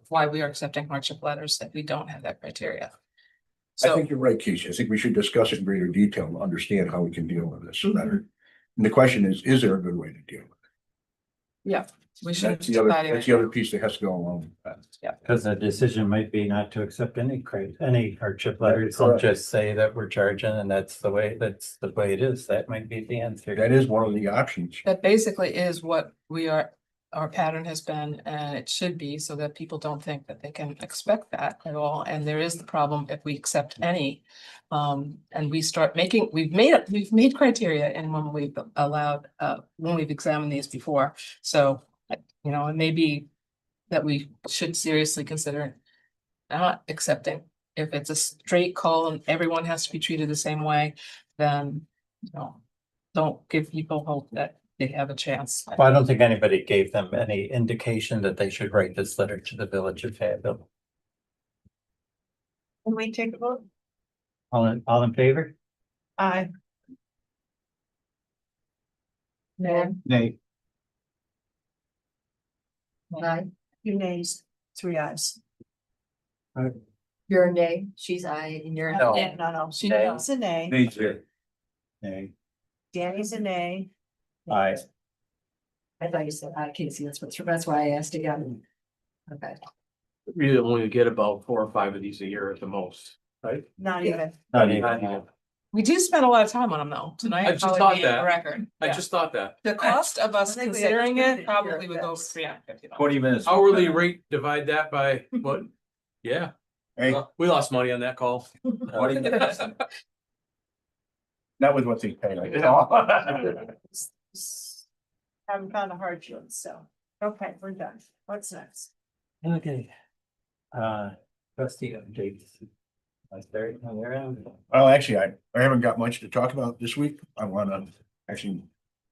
why we are accepting hardship letters if we don't have that criteria. I So, think you're right, Keisha. I think we should discuss it in greater detail to understand how we can deal with this better. And the question is there a good way to deal with it? we should. That's the other piece that has to go along with that. Because the decision might be not to accept any hardship letters, and Correct. just say that we're charging and that's the way it is. That might be the answer. That is one of the options. That basically is what our pattern has been, and it should be, so that people don't think that they can expect that at all. And there is the problem if we accept any. And we start making, we've made criteria and when we've allowed, when we've examined these before. So, you know, it may be that we should seriously consider not accepting. If it's a straight call and everyone has to be treated the same way, then, you know, don't give people hope that they have a chance. Well, I don't think anybody gave them any indication that they should write this letter to the village of Fayetteville. Can we take a vote? All in favor? Aye. Nay. Nay. Aye. 2 nays, 3 ayes. You're a nay, she's aye, and you're. No. Yeah, no, She Bill's a nay, Nature. Nay. Danny's a nay. Aye. I thought you said aye, Casey, that's why I asked again. Okay. We only get about 4 or 5 of these a year at the most, right? Not Yeah. even. Not Not even. even. We do spend a lot of time on them though. I Tonight just probably thought being the that. record. I Yeah. just thought that. The cost of us I think we have considering 2 this it year probably at would go best. $350. 20 minutes. Hourly rate, divide that by what? Yeah, Hey, we lost money on that call. 20 minutes. not with what they pay. Like, Haven't found a hardship, so, okay, we're done. What's next? Okay. Trustee updates. Is there on your end? Well, actually, I haven't got much to talk about this week. I want to actually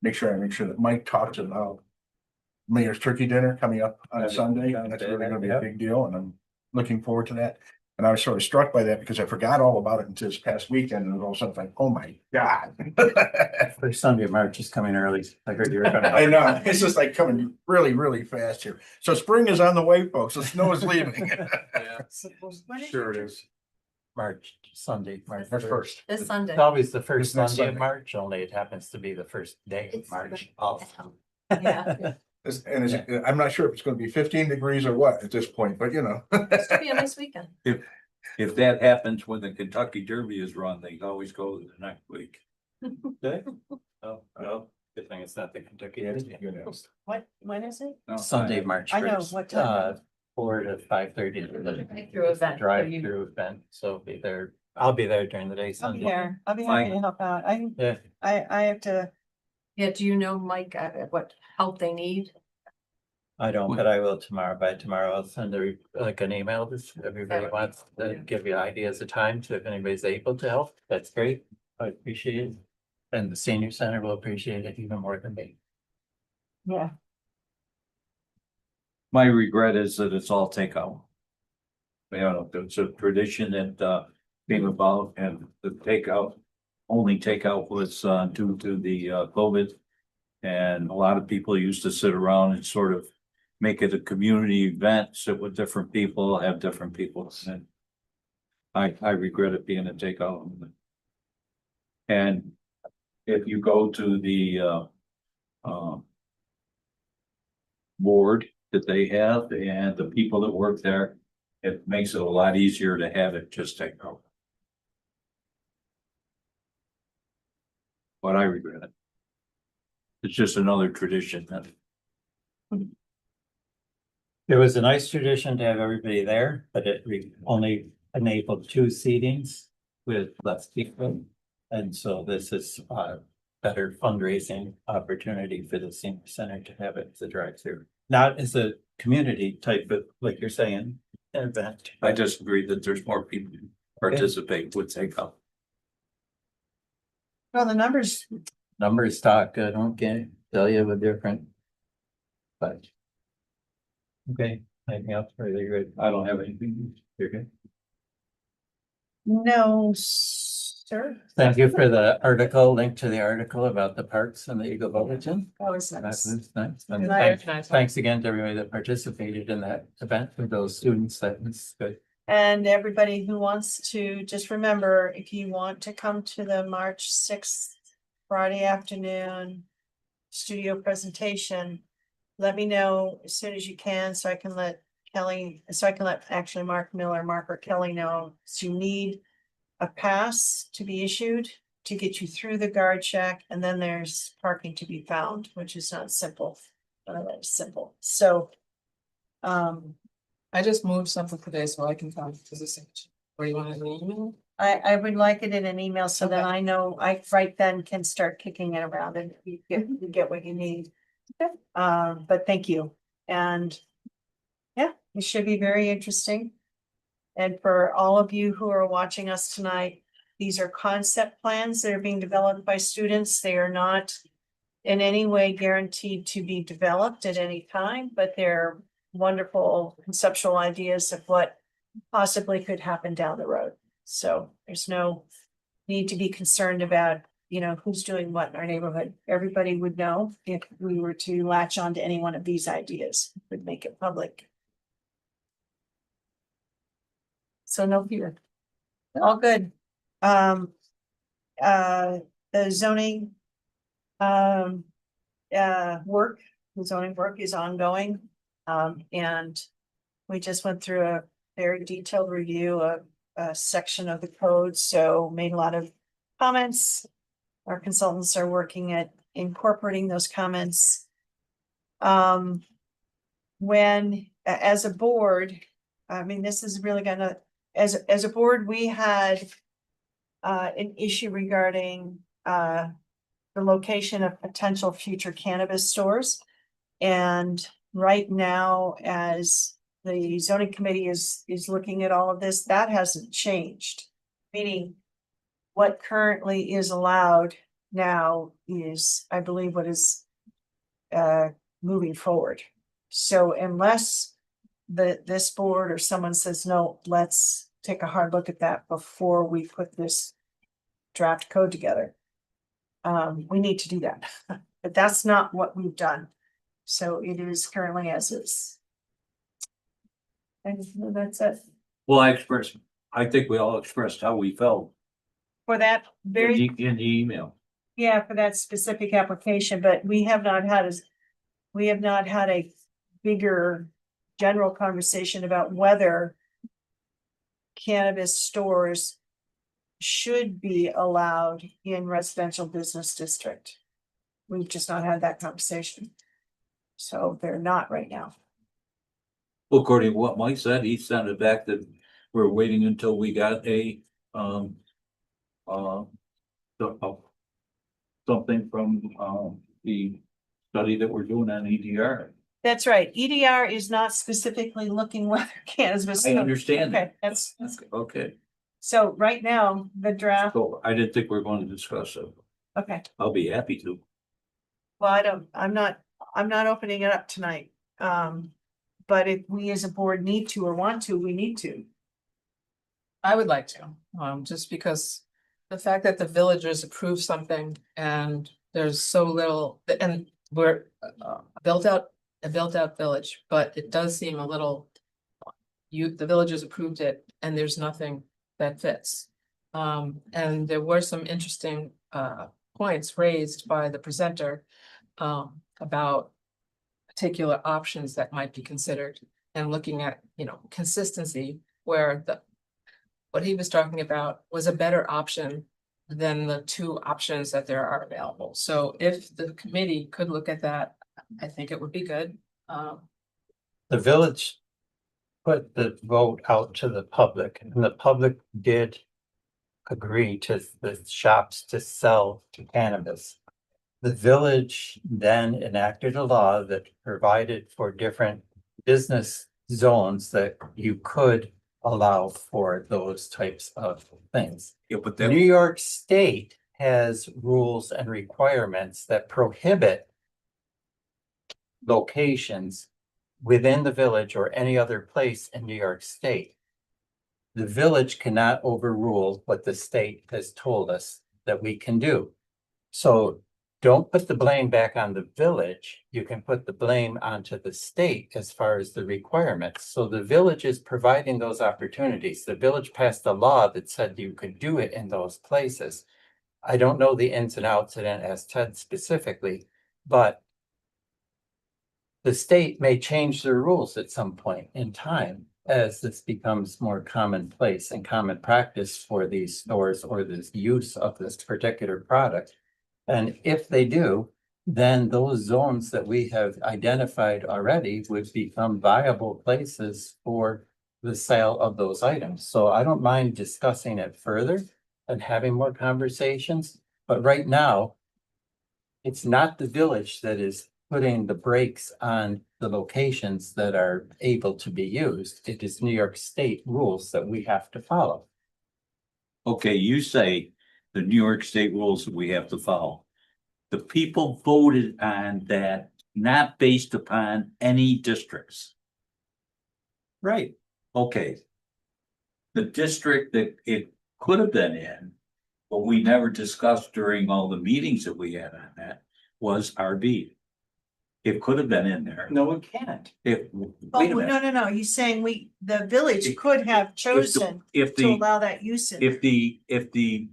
make sure that Mike talks about Mayor's Turkey Dinner coming up on That'd be- Sunday. sounds That's good, really going to be yeah. a big deal, and I'm looking forward to that. And I was sort of struck by that because I forgot all about it until this past weekend, and all of a sudden, like, oh my God. First Sunday of March is coming early. I heard you were I gonna. know, it's just like coming really, really fast here. So spring is on the way, folks. The snow is leaving. Yeah, When is sure your it is. March, Sunday, March That's first. first. This Sunday. It's always the first It's next Sunday of Sunday. March, only it happens to be the first day of It's- March. Also. Yeah. And I'm not sure if it's going to be 15 degrees or what at this point, but you know. It's gonna be a nice weekend. If that happens when the Kentucky Derby is run, they always go to the next week. Oh, well, good thing it's not the Kentucky. Derby. You know. What, when is it? No, Sunday, March I know, first. what time? 4 to 5:30. Drive-through event. Drive-through event, so be there. I'll be there during the day I'll be Sunday. there. I'll be happy to help out. Yeah, I have to, Yeah, do you know, Mike, what help they need? I don't, but I will tomorrow. By tomorrow, I'll send an email if everybody wants to give you ideas of time. So if anybody's able to help, that's great. I appreciate it. And the senior center will appreciate it even more than me. yeah, My regret is that it's all takeout. You know, it's a tradition that came about, and the only takeout was due to the COVID. And a lot of people used to sit around and sort of make it a community event, sit with different people, have different people. And I regret it being a takeout. And if you go to the board that they have and the people that work there, it makes it a lot easier to have it just take out. But I regret it. It's just another tradition that It was a nice tradition to have everybody there, but it only enabled 2 seatings with less people. And so this is a better fundraising opportunity for the senior center to have it as a drive-through. Not as a community type, but like you're saying, an event. I just agree that there's more people who participate with takeout. well, the numbers, Numbers talk, I don't get, Tell you a different. But. Okay, anything else? Are you good? I don't have anything. You're good. No, sir. Thank you for the article, link to the article about the parks and the Eagle Bulletin. That was That nice. was nice. And Very thanks, nice. thanks again to everybody that participated in that event, for those students. That was good. And everybody who wants to, just remember, if you want to come to the March sixth, Friday afternoon studio presentation, let me know as soon as you can, so I can let actually Mark or Kelly know. So you need a pass to be issued to get you through the guard shack, and then there's parking to be found, which is not simple. None of that is simple, so. I just moved something today so I can come to the signature. Or you want it in an email? I would like it in an email, so then Okay. I know I right then can start kicking it around and you get what you need. But thank you, and yeah, it should be very interesting. And for all of you who are watching us tonight, these are concept plans that are being developed by students. They are not in any way guaranteed to be developed at any time, but they're wonderful conceptual ideas of what possibly could happen down the road. So there's no need to be concerned about, who's doing what in our neighborhood. Everybody would know if we were to latch on to any one of these ideas, would make it public. So no fear. All good. The zoning the zoning work is ongoing. And we just went through a very detailed review of a section of the code, so made a lot of comments. Our consultants are working at incorporating those comments. As a board, this is really gonna, as a board, we had an issue regarding the location of potential future cannabis stores. And right now, as the zoning committee is looking at all of this, that hasn't changed. Meaning, what currently is allowed now is, I believe, what is moving forward. So unless this board or someone says, no, let's take a hard look at that before we put this draft code together. We need to do that, but that's not what we've done. So it is currently as is. And that's it. Well, I think we all expressed how we felt For that very, in the email. yeah, for that specific application, but we have not had a bigger general conversation about whether cannabis stores should be allowed in residential business district. We've just not had that conversation. So they're not right now. According to what Mike said, he sent it back that we're waiting until we got a, something from, the study that we're doing on EDR. That's right. EDR is not specifically looking whether cannabis. I understand Okay, that. that's good. Okay, So right now, the draft, so I didn't think we were going to discuss it. okay, I'll be happy to. well, I'm not opening it up tonight. But if we as a board need to or want to, we need to. I would like to, just because the fact that the villagers approve something and there's so little, and we're a built out village, but it does seem a little. The villagers approved it and there's nothing that fits. And there were some interesting points raised by the presenter about particular options that might be considered, and looking at, consistency, where what he was talking about was a better option than the two options that there are available. So if the committee could look at that, I think it would be good. The village put the vote out to the public, and the public did agree to the shops to sell cannabis. The village then enacted a law that provided for different business zones that you could allow for those types of things. Yeah, but New York State has rules and requirements that prohibit locations within the village or any other place in New York State, the village cannot overrule what the state has told us that we can do. So don't put the blame back on the village. You can put the blame onto the state as far as the requirements. So the village is providing those opportunities. The village passed a law that said you could do it in those places. I don't know the ins and outs, and as Ted specifically, but the state may change their rules at some point in time as this becomes more commonplace and common practice for these stores or this use of this particular product. And if they do, then those zones that we have identified already would become viable places for the sale of those items. So I don't mind discussing it further and having more conversations, but right now, it's not the village that is putting the brakes on the locations that are able to be used. It is New York State rules that we have to follow. Okay, you say the New York State rules that we have to follow. The people voted on that, not based upon any districts. Right. Okay. The district that it could have been in, but we never discussed during all the meetings that we had on that, was RB. It could have been in there. No, it can't. If, Oh, wait a no, minute. no, no, he's saying the village If- could have chosen If to the, allow that use in. if the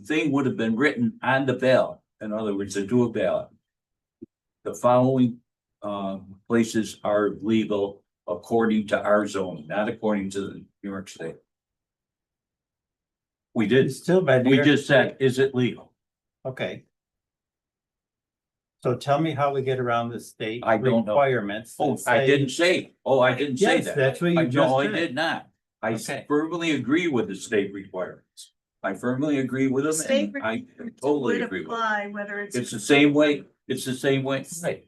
thing would have been written on the ballot, in other words, to do a ballot. The following places are legal according to our zoning, not according to the New York State. We did, It's still by New we York just said, State. is it legal? Okay. So tell me how we get around the state I don't know. requirements. that Oh, I say- didn't say, I didn't say Yes, that. that's what you just No, I said. did not. I Okay. firmly agree with the state requirements. I firmly agree with them State and I totally Would agree with them. apply whether It's the same way, it's the same way. Right.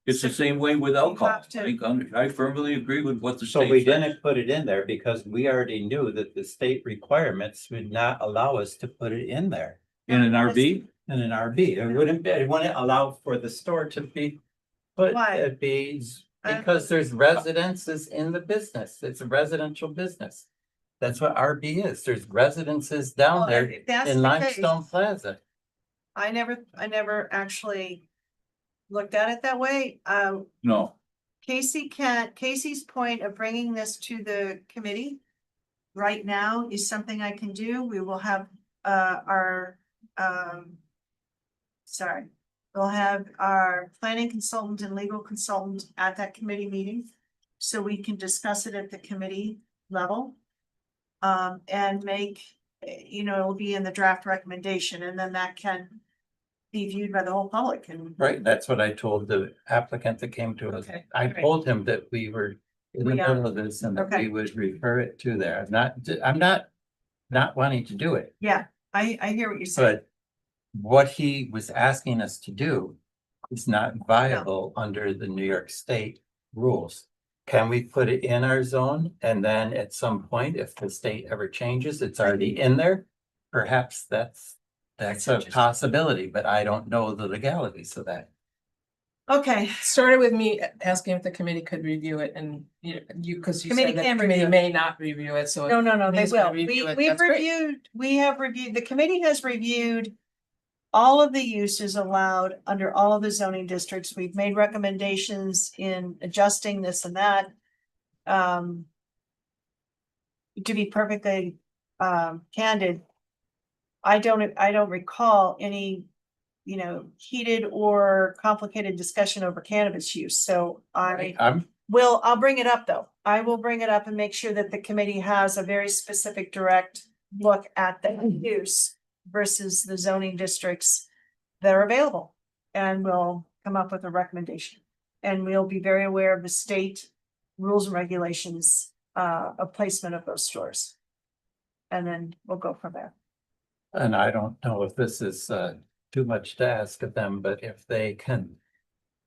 It's the same way with alcohol. have to- I firmly agree with what the So state we says. didn't put it in there because we already knew that the state requirements would not allow us to put it in there. In an RV, In an RV, it wouldn't allow for the store to be. But Why? it'd be Uh, because there's residences in the business. It's a residential business. That's what RB is. There's residences down Well, there if that's in the case, Limestone Plaza. I never actually looked at it that way. no, Casey's point of bringing this to the committee right now is something I can do. We will have, we'll have our planning consultant and legal consultant at that committee meeting. So we can discuss it at the committee level. And make, it'll be in the draft recommendation and then that can be viewed by the whole public and. Right, that's what I told the applicant that came to us. Okay, I great. told him that we were in the We are. middle of this and that Okay. we would refer it to there. I'm not wanting to do it, Yeah, I hear what you're saying. but what he was asking us to do is not viable under the New York State rules. Can we put it in our zone and then at some point, if the state ever changes, it's already in there? Perhaps that's That's a interesting. possibility, but I don't know the legalities of that. Okay, Started with me asking if the committee could review it and because you Committee said that can the committee review it. may not review it, so. no, they Committee's gonna will. review it. We've That's great. reviewed, the committee has reviewed all of the uses allowed under all of the zoning districts. We've made recommendations in adjusting this and that. To be perfectly candid, I don't recall any, heated or complicated discussion over cannabis use. So I'll bring it up though. I will bring it up and make sure that the committee has a very specific direct look at the use versus the zoning districts that are available. And we'll come up with a recommendation. And we'll be very aware of the state rules and regulations of placement of those stores. And then we'll go from there. And I don't know if this is too much to ask of them, but if they can,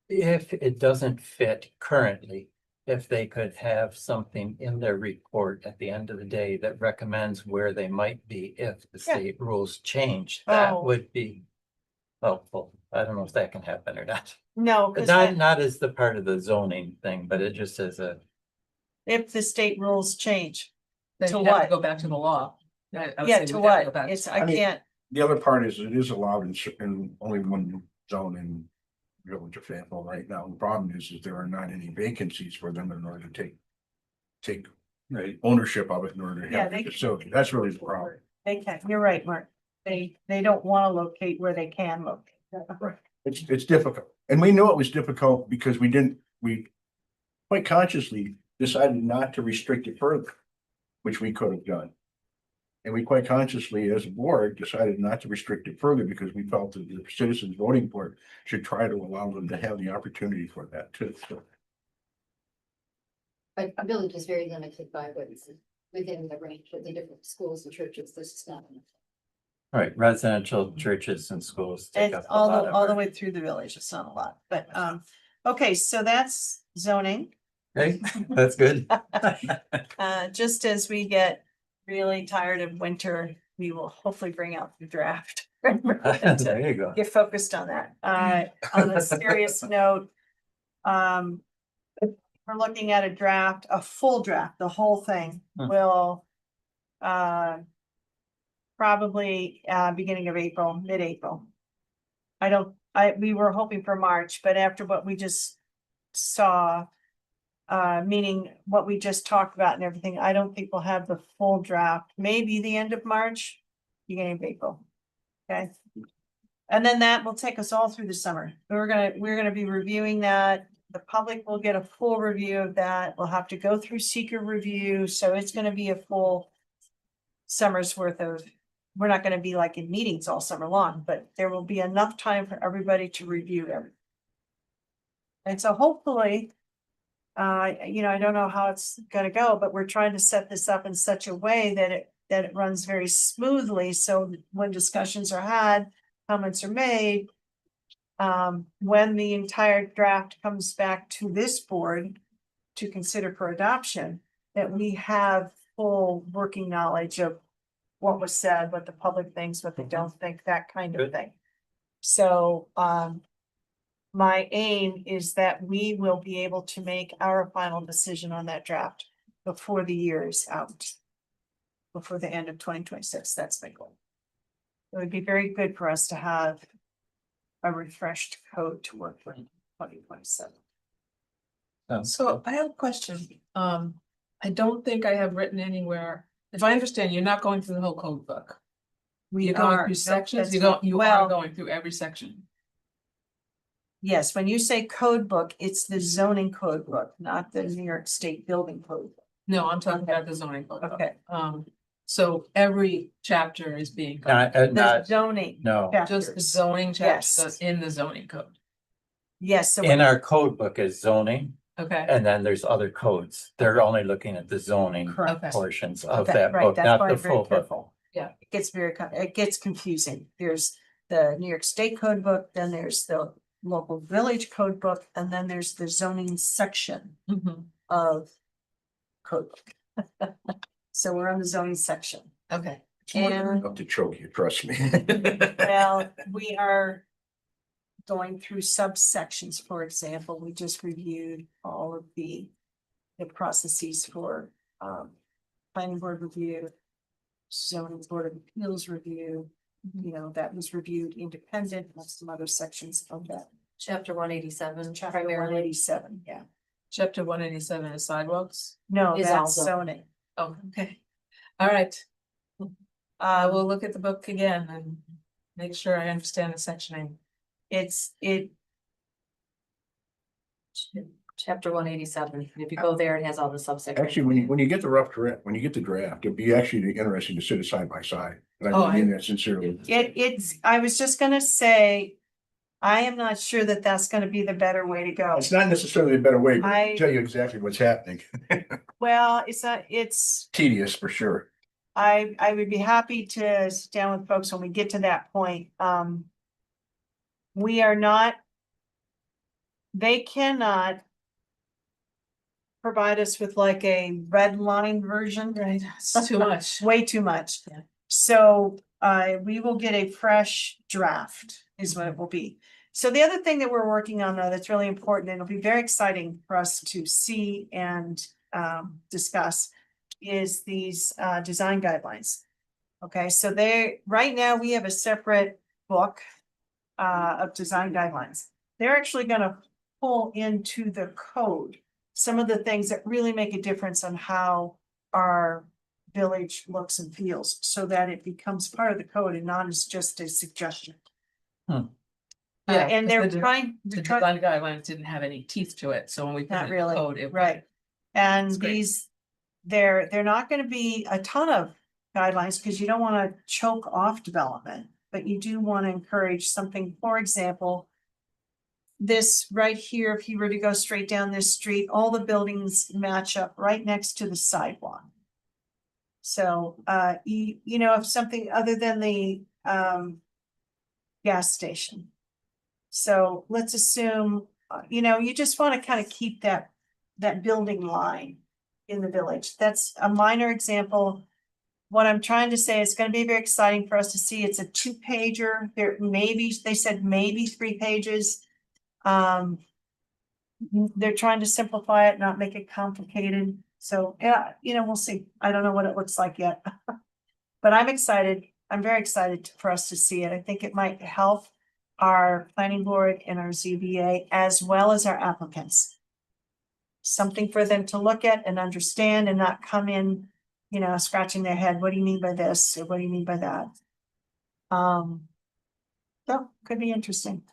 if it doesn't fit currently, if they could have something in their report at the end of the day that recommends where they might be if the Yeah. state rules change, that Oh. would be helpful. I don't know if that can happen or not. No, because Not as the part of the zoning thing, but it just as a, if the state rules change, Then To you'd have what? to go back to the law. I would yeah, say to we'd have go what? back to- It's, I I mean- can't, The other part is it is allowed in only one zone in Village of Fayetteville right now. The problem is there are not any vacancies for them in order to take Right. ownership of it in order to Yeah, have the they- facility. That's really the problem. they can, you're right, Mark. They don't want to locate where they can locate. It's difficult. And we know it was difficult because we quite consciously decided not to restrict it further, which we could have done. And we quite consciously, as a board, decided not to restrict it further because we felt that the citizens voting board should try to allow them to have the opportunity for that too. So But a village is very limited by what is within the range of the different schools and churches. This is not. right, residential churches and schools take It's up a all lot the, of all the our- way through the village. It's not a lot, but, okay, so that's zoning. Okay, that's good. Just as we get really tired of winter, we will hopefully bring out the draft. There you go. Get focused on that. On a serious note, we're looking at a draft, a full draft, the whole thing Hmm. will probably beginning of April, mid-April. We were hoping for March, but after what we just saw, meaning what we just talked about and everything, I don't think we'll have the full draft, maybe the end of March, beginning of April. Okay. And then that will take us all through the summer. We're gonna be reviewing that. The public will get a full review of that. We'll have to go through seeker review, so it's gonna be a full summer's worth of, we're not gonna be like in meetings all summer long, but there will be enough time for everybody to review everything. And so hopefully, I don't know how it's gonna go, but we're trying to set this up in such a way that it runs very smoothly, so that when discussions are had, comments are made. When the entire draft comes back to this board to consider for adoption, that we have full working knowledge of what was said, what the public thinks, what they don't think, that kind of Good. thing. So, my aim is that we will be able to make our final decision on that draft before the year is out. Before the end of 2026, that's my goal. It would be very good for us to have a refreshed code to work with in 2027. So I have a question. I don't think I have written anywhere, if I understand, you're not going through the whole code book. We You're going are, through nope, sections, that's you go, not- you are well, going through every section. yes, when you say code book, it's the zoning code book, not the New York State Building Code. No, I'm talking about the zoning code. book. Okay, So every chapter is being. Not, the not, zoning. no, Just the chapters. zoning chapter Yes. in the zoning code, Yes, so in our code book is zoning, okay? and then there's other codes. They're only looking at the zoning correct. Okay. portions of That- that right, book, that's not why the I'm very full book. careful. Yeah. It gets it gets confusing. There's the New York State Code Book, then there's the local village code book, and then there's the zoning section Mhm. of code book. So we're on the zoning section. Okay. And Up to choke you, trust me. well, we are going through subsections. For example, we just reviewed all of the processes for planning board review, zoning board of appeals review, that was reviewed independent of some other sections of that. Chapter 187, Chapter primarily. 187, yeah. Chapter 187 is sidewalks. No, Is that's also- zoning. Oh, okay. All right. I Uh, will look at the book again and make sure I understand the sectioning. Chapter 187. If you go there, it has all the subsections. Actually, when you get the rough draft, when you get the draft, it'd be actually interesting to sit it side by side. And Oh, I mean that sincerely. I was just gonna say, I am not sure that that's gonna be the better way to go. It's not necessarily a better way, but I- I'll tell you exactly what's happening. Well, it's, Tedious for sure. I would be happy to sit down with folks when we get to that point. We are not. They cannot. Provide us with like a red line version. Right, it's too much. Way too much. Yeah. So we will get a fresh draft is what it will be. So the other thing that we're working on though, that's really important, and it'll be very exciting for us to see and discuss, is these design guidelines. Okay, so right now we have a separate book of design guidelines. They're actually gonna pull into the code some of the things that really make a difference on how our village looks and feels, so that it becomes part of the code and not as just a suggestion. Yeah, And they're trying, The design guidelines didn't have any teeth to it, so when we put not it in really, the code, it. right? And It's great. these, they're not gonna be a ton of guidelines, because you don't wanna choke off development, but you do wanna encourage something, for example. This right here, if you were to go straight down this street, all the buildings match up right next to the sidewalk. So, you know, if something other than the, gas station. So let's assume, you know, you just wanna kind of keep that building line in the village. That's a minor example. What I'm trying to say, it's gonna be very exciting for us to see. It's a 2-pager. There maybe, they said maybe 3 pages. They're trying to simplify it, not make it complicated. So, yeah, you know, we'll see. I don't know what it looks like yet. But I'm excited. I'm very excited for us to see it. I think it might help our planning board and our ZBA as well as our applicants. Something for them to look at and understand and not come in, you know, scratching their head. What do you mean by this? Or what do you mean by that? So could be interesting.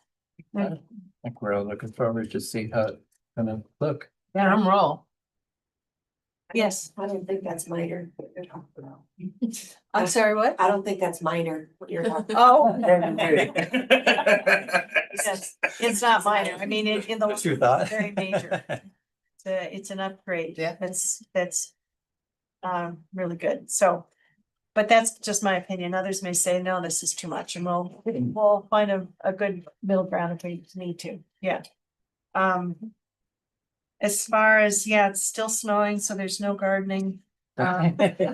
I think we're all looking forward to see how it's gonna look. Drum roll. Yes. I don't think that's minor. I'm sorry, what? I don't think that's minor. What you're talking. Oh, Yes. yes, it's not minor. I mean, in the. What's your thought? Very major. It's an upgrade. Yeah. That's really good. So, but that's just my opinion. Others may say, no, this is too much, and we'll find a good middle ground if we need to. Yeah. As far as, yeah, it's still snowing, so there's no gardening. And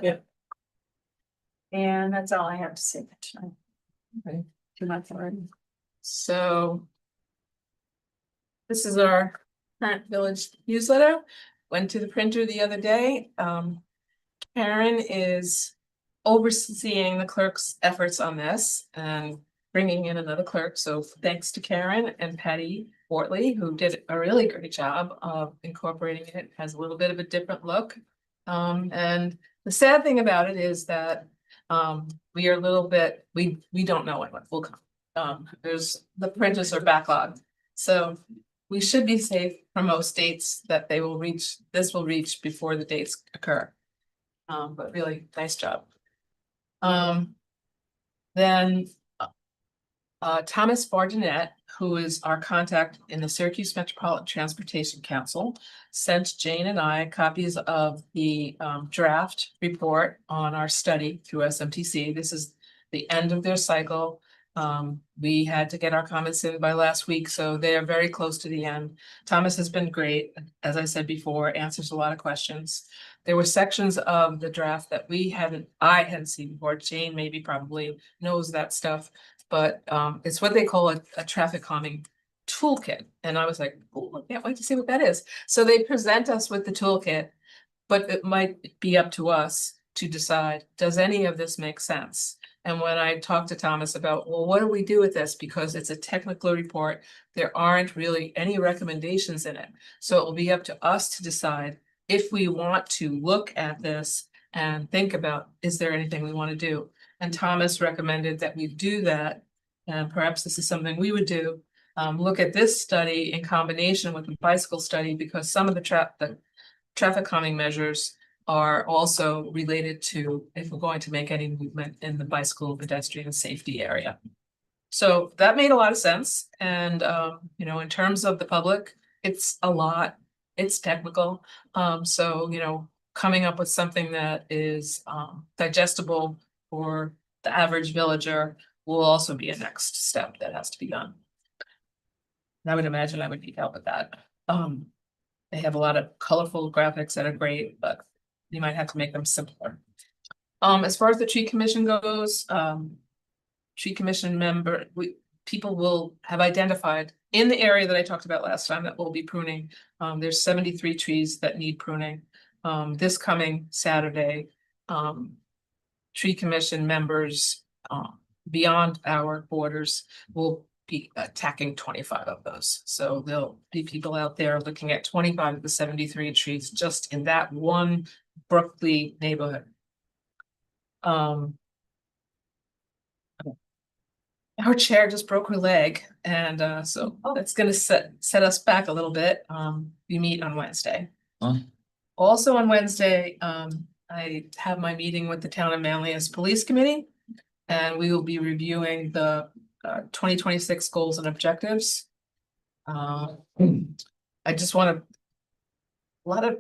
that's all I have to say tonight. Okay. Too much already. So. This is our current village newsletter. Went to the printer the other day. Karen is overseeing the clerk's efforts on this and bringing in another clerk. So thanks to Karen and Patty Wortley, who did a really great job of incorporating it. It has a little bit of a different look. And the sad thing about it is that we are a little bit, we don't know when will come. The printers are backlogged. So we should be safe from most dates that this will reach before the dates occur. But really nice job. Then Thomas Bardenett, who is our contact in the Syracuse Metropolitan Transportation Council, sent Jane and I copies of the draft report on our study through SMTC. This is the end of their cycle. We had to get our comments in by last week, so they are very close to the end. Thomas has been great, as I said before, answers a lot of questions. There were sections of the draft that I hadn't seen before. Jane maybe probably knows that stuff, but it's what they call a traffic calming toolkit. And I was like, oh, I can't wait to see what that is. So they present us with the toolkit, but it might be up to us to decide, does any of this make sense? And when I talked to Thomas about, well, what do we do with this? Because it's a technical report, there aren't really any recommendations in it. So it will be up to us to decide if we want to look at this and think about, is there anything we want to do? And Thomas recommended that we do that. And perhaps this is something we would do. Look at this study in combination with the bicycle study, because some of the traffic calming measures are also related to if we're going to make any movement in the bicycle pedestrian safety area. So that made a lot of sense. And, you know, in terms of the public, it's a lot, it's technical. So, you know, coming up with something that is digestible for the average villager will also be a next step that has to be done. And I would imagine I would need help with that. They have a lot of colorful graphics that are great, but you might have to make them simpler. As far as the tree commission goes, tree commission people will have identified in the area that I talked about last time that we'll be pruning. There's 73 trees that need pruning. This coming Saturday, tree commission members, beyond our borders will be attacking 25 of those. So there'll be people out there looking at 25 of the 73 trees just in that one Brooklyn neighborhood. Our chair just broke her leg, and so that's gonna set us back a little bit. We meet on Wednesday. Huh? Also on Wednesday, I have my meeting with the Town of Manlius Police Committee. And we will be reviewing the 2026 goals and objectives. I just want to. A lot of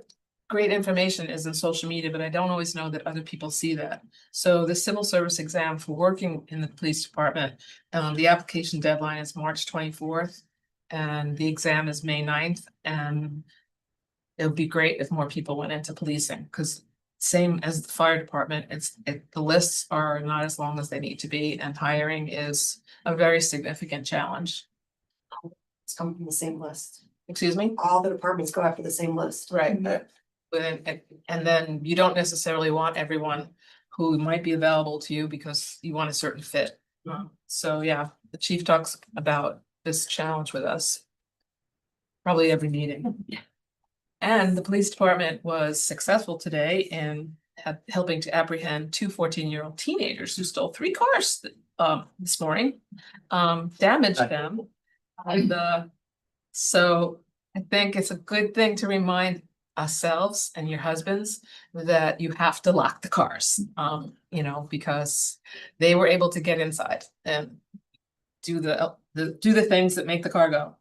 great information is in social media, but I don't always know that other people see that. So the civil service exam for working in the police department, the application deadline is March 24th. And the exam is May 9th, and it would be great if more people went into policing, because same as the fire department, the lists are not as long as they need to be, and hiring is a very significant challenge. It's coming from the same list. Excuse me? All the departments go after the same list. Right. And then you don't necessarily want everyone who might be available to you because you want a certain fit. So yeah, the chief talks about this challenge with us probably every meeting. And the police department was successful today in helping to apprehend two 14-year-old teenagers who stole 3 cars this morning, damaged them. And so I think it's a good thing to remind ourselves and your husbands that you have to lock the cars, you know, because they were able to get inside and do the things that make the car go.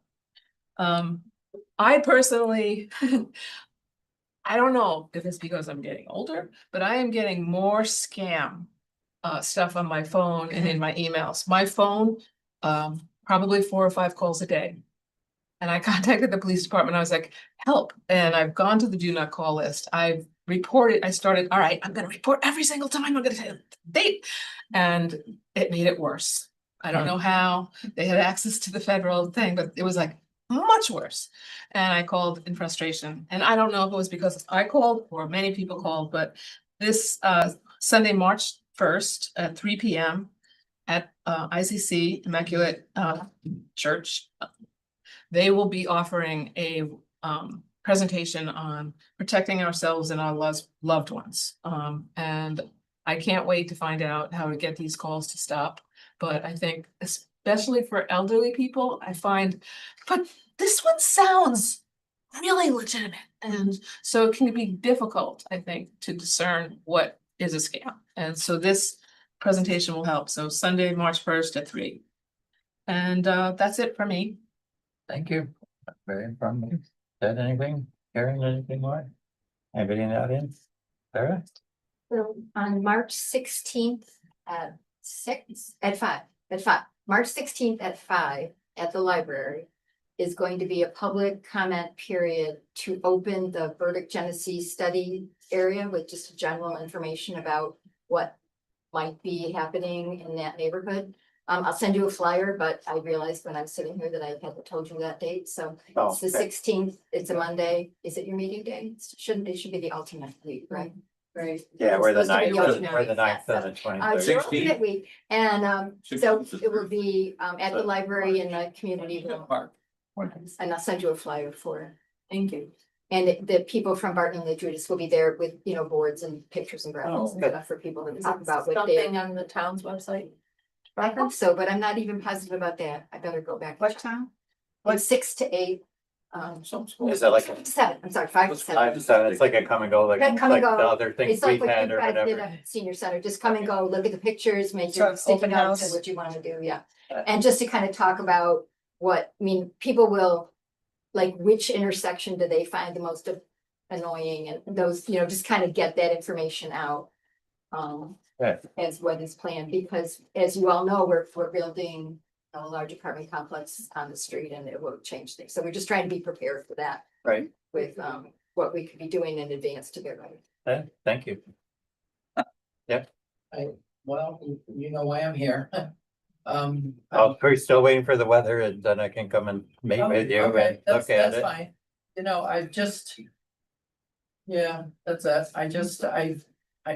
I personally, I don't know if it's because I'm getting older, but I am getting more scam stuff on my phone and in my emails. My phone, probably 4 or 5 calls a day. And I contacted the police department. I was like, help. And I've gone to the do not call list. I've reported, I started, all right, I'm gonna report every single time. I'm gonna tell the date. And it made it worse. I don't know how they had access to the federal thing, but it was like much worse. And I called in frustration. And I don't know if it was because I called or many people called, but this Sunday, March 1st at 3 p.m. at ICC Immaculate Church, they will be offering a presentation on protecting ourselves and our loved ones. And I can't wait to find out how to get these calls to stop. But I think especially for elderly people, I find, but this one sounds really legitimate. And so it can be difficult, I think, to discern what is a scam. And so this presentation will help. So Sunday, March 1st at 3. And that's it for me. Thank you. Very informative. Said anything? Karen, anything more? Anybody in the audience? Sarah? So on March 16th at 5, March 16th at 5 at the library is going to be a public comment period to open the Burdick Genesee study area with just general information about what might be happening in that neighborhood. I'll send you a flyer, but I realized when I'm sitting here that I hadn't told you that date, so it's the 16th, it's a Monday. Is it your meeting day? It should be the alternate week, right? Right. Yeah, we're the It's supposed to be ninth, alternate we're the week, 9th yeah, and the It's 23rd. your alternate week, and so 16th is it will be at the library in the community room. Park. And I'll send you a flyer for it. Thank you. And the people from Barton and the Judas will be there with, you know, boards and pictures and graphics and stuff for people to talk about what they. Something on the town's website. I hope so, but I'm not even positive about that. I better go back. What time? Like 6 to 8. Is that like a 7, I'm sorry, 5 to 7. 5 to 7? It's like a come and go, like Come and the go. other things It's like we've what had you or guys did whatever. at senior center. Just come and go, look at the pictures, make So your it's sticky open notes house? and what you want to do, yeah. And just to kind of talk about people will, like, which intersection do they find the most annoying, and those, you know, just kind of get that information out. Yeah. As what is planned, because as you all know, we're building a large apartment complex on the street and it will change things. So we're just trying to be prepared for that Right. with what we could be doing in advance to get ready. Thank you. Well, you know why I'm here. We're still waiting for the weather and then I can come and meet with you Okay, and that's, look at that's it. fine. You know, I just. Yeah, that's it. I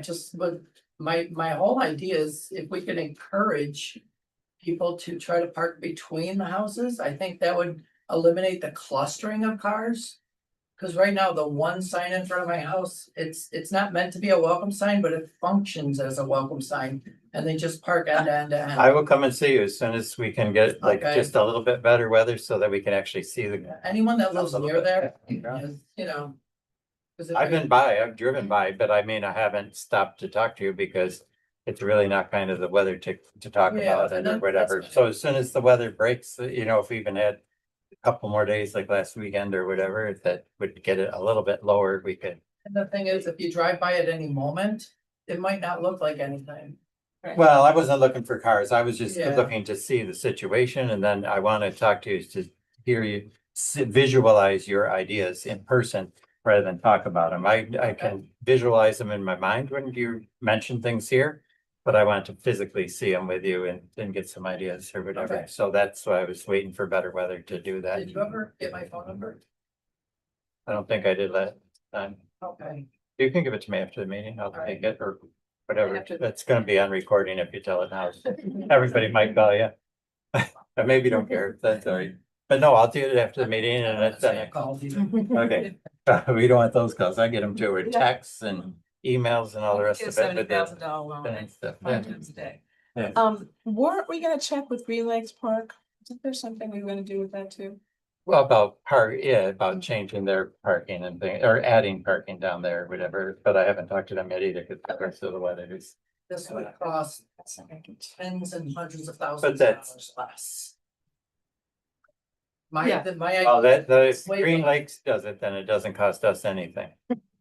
just would, my whole idea is if we could encourage. People to try to park between the houses, I think that would eliminate the clustering of cars. Cause right now, the one sign in front of my house, it's not meant to be a welcome sign, but it functions as a welcome sign. And they just park end to end to end. I will come and see you as soon as we can get like Okay. just a little bit better weather so that we can actually see the. Anyone that lives A little near there, bit, yeah. is, you know. 'cause if I've we- been by, I've driven by, but I mean, I haven't stopped to talk to you because it's really not kind of the weather to talk Yeah, about it and or that's whatever. fine. So as soon as the weather breaks, you know, if we even had a couple more days like last weekend or whatever, that would get it a little bit lower, we could. And the thing is, if you drive by at any moment, it might not look like anything. Well, I wasn't looking for cars. I was just Yeah. looking to see the situation and then I want to talk to you to hear you visualize your ideas in person rather than talk about them. I can visualize them in my mind when you mention things here. But I want to physically see them with you and get some ideas or whatever. Okay. So that's why I was waiting for better weather to do that. Did you ever get my phone number? I don't think I did last time. Okay. You can give it to me after the meeting. I'll All take right. it or whatever. After- It's gonna be on recording if you tell it now. Everybody might call you. But maybe don't care. That's all right. But no, I'll do it after the meeting and that's I called you. okay. We don't want those calls. I get them too, or texts and emails and all the rest of it. with the- $70,000 loan and stuff. five times a day. Yeah. Weren't we gonna check with Green Lakes Park? Isn't there something we were gonna do with that too? Well, about changing their parking and thing, or adding parking down there or whatever, but I haven't talked to them yet either, because the rest of the weather is. This would cost tens and hundreds of But thousands of that's- dollars less. Yeah. Well, the Wait, Green wait. Lakes does it, then it doesn't cost us anything.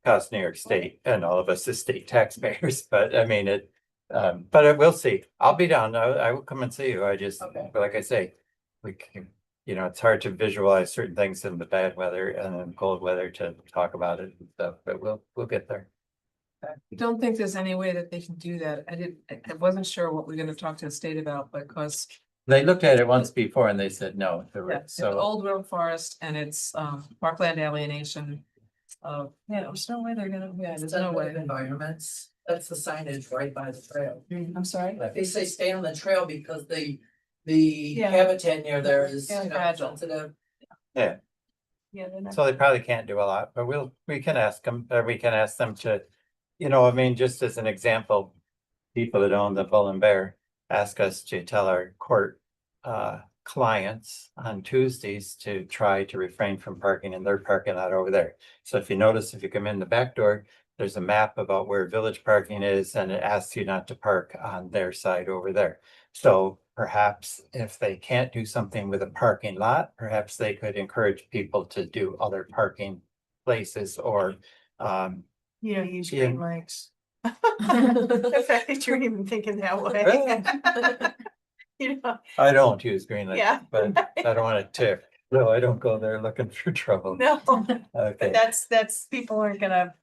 Costs New York State and all of us as state taxpayers, but I mean, but we'll see. I'll be down. I will come and see you. I just, Okay. like I say, we can, you know, it's hard to visualize certain things in the bad weather and then cold weather to talk about it and stuff, but we'll get there. I don't think there's any way that they can do that. I wasn't sure what we're gonna talk to the state about because They looked at it once before and they said no. it's So, old growth forest and it's parkland alienation. There's no way they're gonna, there's no way. Environments, that's the signage right by the trail. I'm sorry? They say stay on the trail because the Yeah. habitat near there is, Yeah, you know, fragile. sensitive. yeah, Yeah, they're not. so they probably can't do a lot, but we can ask them, or we can ask them to, you know, I mean, just as an example. People that own the Bull and Bear ask us to tell our court clients on Tuesdays to try to refrain from parking in their parking lot over there. So if you notice, if you come in the back door, there's a map about where village parking is and it asks you not to park on their side over there. So perhaps if they can't do something with a parking lot, perhaps they could encourage people to do other parking places or You don't use Yeah. Green Lakes. The fact that you're even thinking that way. You know, I don't use Green Lake, Yeah. but I don't want to tick. No, I don't go there looking for trouble. no, but Okay, that's, people aren't gonna.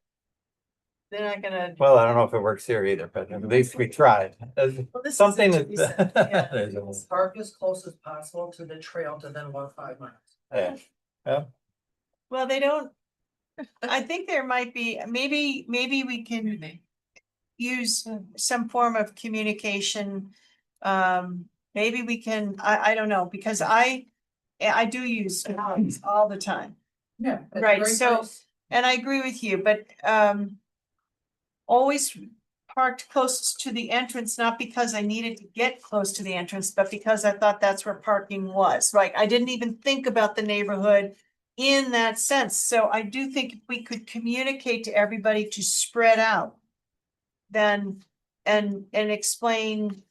They're not gonna. well, I don't know if it works here either, but at least we tried. Well, this is Something it, we said, yeah. that. Park as close as possible to the trail to then walk 5 miles. Yeah, Well, they don't. I think there might be, maybe we can use some form of communication. Maybe we can, I don't know, because I do use phones all the time. Yeah. it's Right, very so- nice. And I agree with you, but always parked closest to the entrance, not because I needed to get close to the entrance, but because I thought that's where parking was, right? I didn't even think about the neighborhood in that sense. So I do think if we could communicate to everybody to spread out, then and explain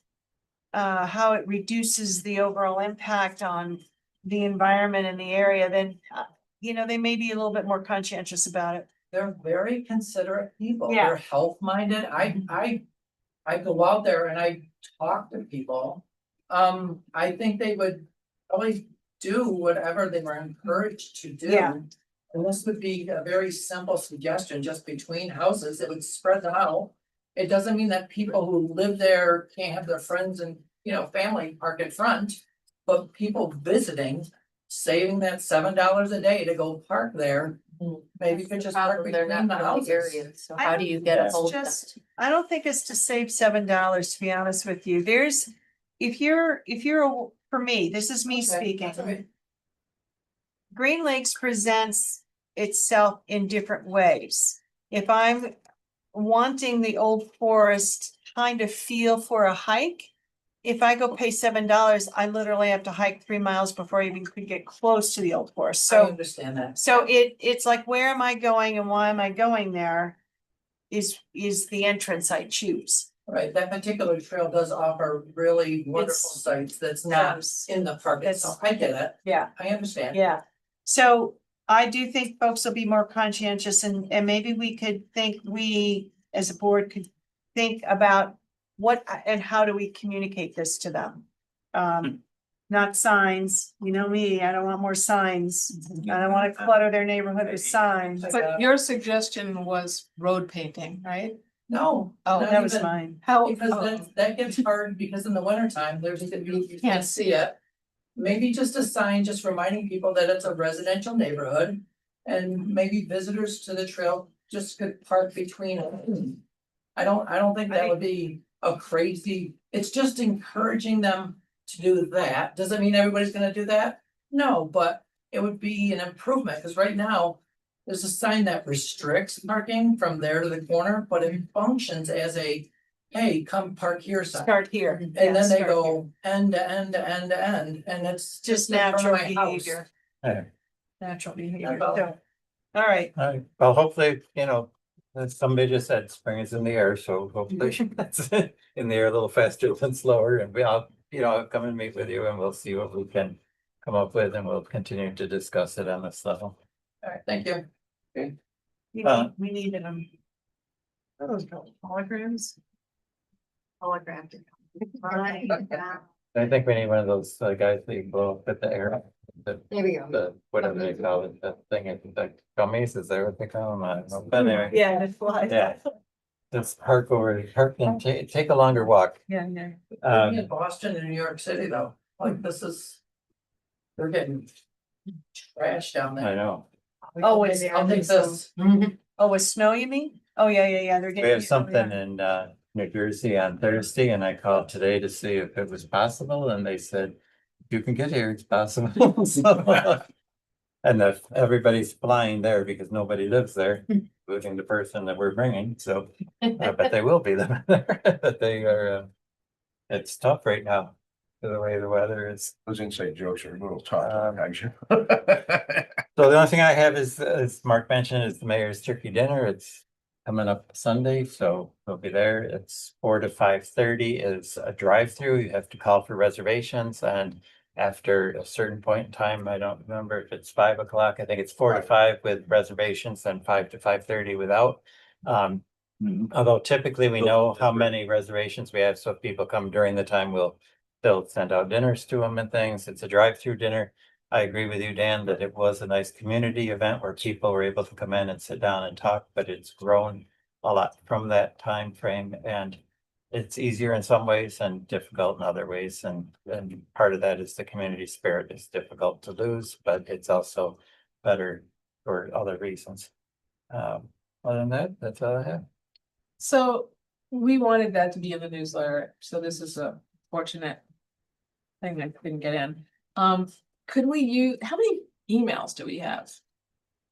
how it reduces the overall impact on the environment in the area, then you know, they may be a little bit more conscientious about it. They're very considerate people. Yeah. They're health-minded. I go out there and I talk to people. I think they would always do whatever they were encouraged to do. Yeah. And this would be a very simple suggestion, just between houses. It would spread them out. It doesn't mean that people who live there can't have their friends and family park in front, but people visiting, saving that $7 a day to go park there. Maybe you could just park Problem, they're between not the from the houses. area, so I how do you get a It's hold of them? just, I don't think it's to save $7, to be honest with you. If you're, for me, this is me speaking. Green Lakes presents itself in different ways. If I'm wanting the old forest kind of feel for a hike, if I go pay $7, I literally have to hike 3 miles before I even could get close to the old forest. I So, understand that. it's like, where am I going and why am I going there? Is the entrance I choose. Right, that particular trail does offer really wonderful It's- sights that's not Yes. in the park itself. I get it. Yeah. I understand. Yeah, so I do think folks will be more conscientious and maybe we could think, we as a board could think about what and how do we communicate this to them? Not signs, you know me, I don't want more signs. I don't want to clutter their neighborhood with signs. But your suggestion was road painting, right? No. Oh, not that was even- mine. How? Because that gets hard because in the wintertime, you can't see it. Maybe just a sign just reminding people that it's a residential neighborhood. And maybe visitors to the trail just could park between it. I don't think that would be a crazy, it's just encouraging them to do that. Does it mean everybody's gonna do that? No, but it would be an improvement, because right now. There's a sign that restricts parking from there to the corner, but it functions as a, hey, come park here sign. Start here. And Yeah, then they start here. go end to end to end to end, and it's Just just in front of natural my house. behavior. Hey, Natural behavior. That's all. So, all right, all right, well, hopefully, as somebody just said, spring is in the air, so hopefully that's in the air a little faster than slower, and I'll come and meet with you and we'll see what we can come up with, and we'll continue to discuss it on this level. All right, thank you. we need them. What are those called? Holograms? Holographic. I think we need one of those guys that you blow up at the air. There we go. The, whatever they call it, that thing, the gummies, is that what they call them? I don't know, but anyway, Yeah, it flies. Yeah. just park and take a longer walk. Yeah, yeah. In Boston and New York City though, like this is. They're getting trashed down I there. know, Oh, it's, I think this. oh, with snow, you mean? Oh, yeah, they're we getting. have something in New Jersey on Thursday, and I called today to see if it was possible, and they said, you can get here, it's possible. So, and everybody's flying there because nobody lives there, including the person that we're bringing, so, but they will be there, but they are, it's tough right now, the way the weather is. Those inside jokes are a little tough. actually. So the only thing I have is, as Mark mentioned, is the mayor's turkey dinner. It's coming up Sunday, so we'll be there. It's 4 to 5:30 is a drive-through. You have to call for reservations, and after a certain point in time, I don't remember if it's 5 o'clock. I think it's 4 to 5 with reservations and 5 to 5:30 without. Although typically we know how many reservations we have, so if people come during the time, they'll send out dinners to them and things. It's a drive-through dinner. I agree with you, Dan, that it was a nice community event where people were able to come in and sit down and talk, but it's grown a lot from that time frame, and it's easier in some ways and difficult in other ways, and part of that is the community spirit is difficult to lose, but it's also better for other reasons. Other than that, that's all I have. So we wanted that to be in the newsletter, so this is a fortunate thing that couldn't get in. Could we use, how many emails do we have?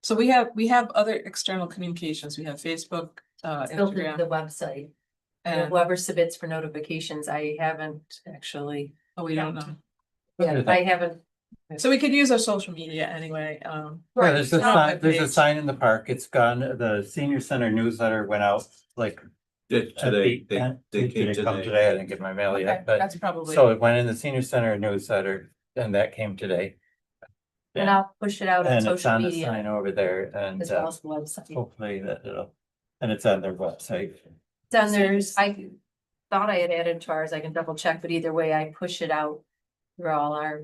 So we have other external communications. We have Facebook, Built into the Instagram, website. and, Whoever submits for notifications, I haven't actually, oh, we don't know. yeah, I haven't. So we could use our social media anyway, Yeah, there's a It's not sign, that there's a page. sign in the park. It's gone. The senior center newsletter went out like. Today, Did they it came come today. today? I didn't get my mail Okay, yet, but that's probably. so it went in the senior center newsletter and that came today. And I'll push it out on And it's social on the media sign over there and as well as the website. hopefully that and it's on their website. It's on theirs. I thought I had added to ours. I can double check, but either way, I push it out through all our.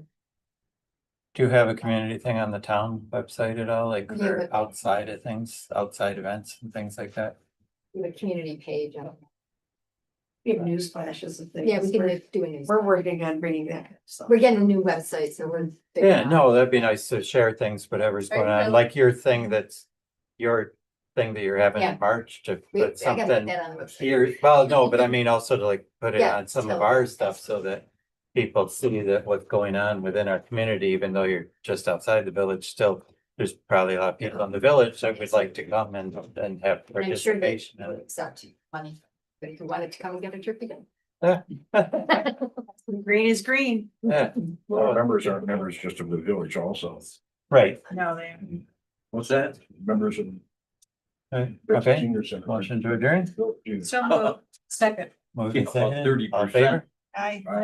Do you have a community thing on the town website at all, like Yeah, or but- outside of things, outside events and things like that? The community page. I don't know. We have news flashes and things. Yeah, we can We're- do a news. We're working on bringing that stuff. We're getting a new website, so we're. Yeah, no, that'd be nice to share things, whatever's Are you going on, really? like your thing that's your thing that you're having Yeah. in March to We, I put gotta put something that on the website. here. Well, no, but I mean also to like put it Yeah, on some tell of our them. stuff so that people see that what's going on within our community, even though you're just outside the village, still, there's probably a lot of people in the village that would like to come and have And I'm sure they participation in would it. accept money, but if you wanted to come and get a trip again. Green is green. Yeah, Well, members are members just of the village also, right. No, they. What's that? members of. Okay, Senior center. motion to adjourn. So moved. Second. Motion About second, all in 30%. favor? I. Aye.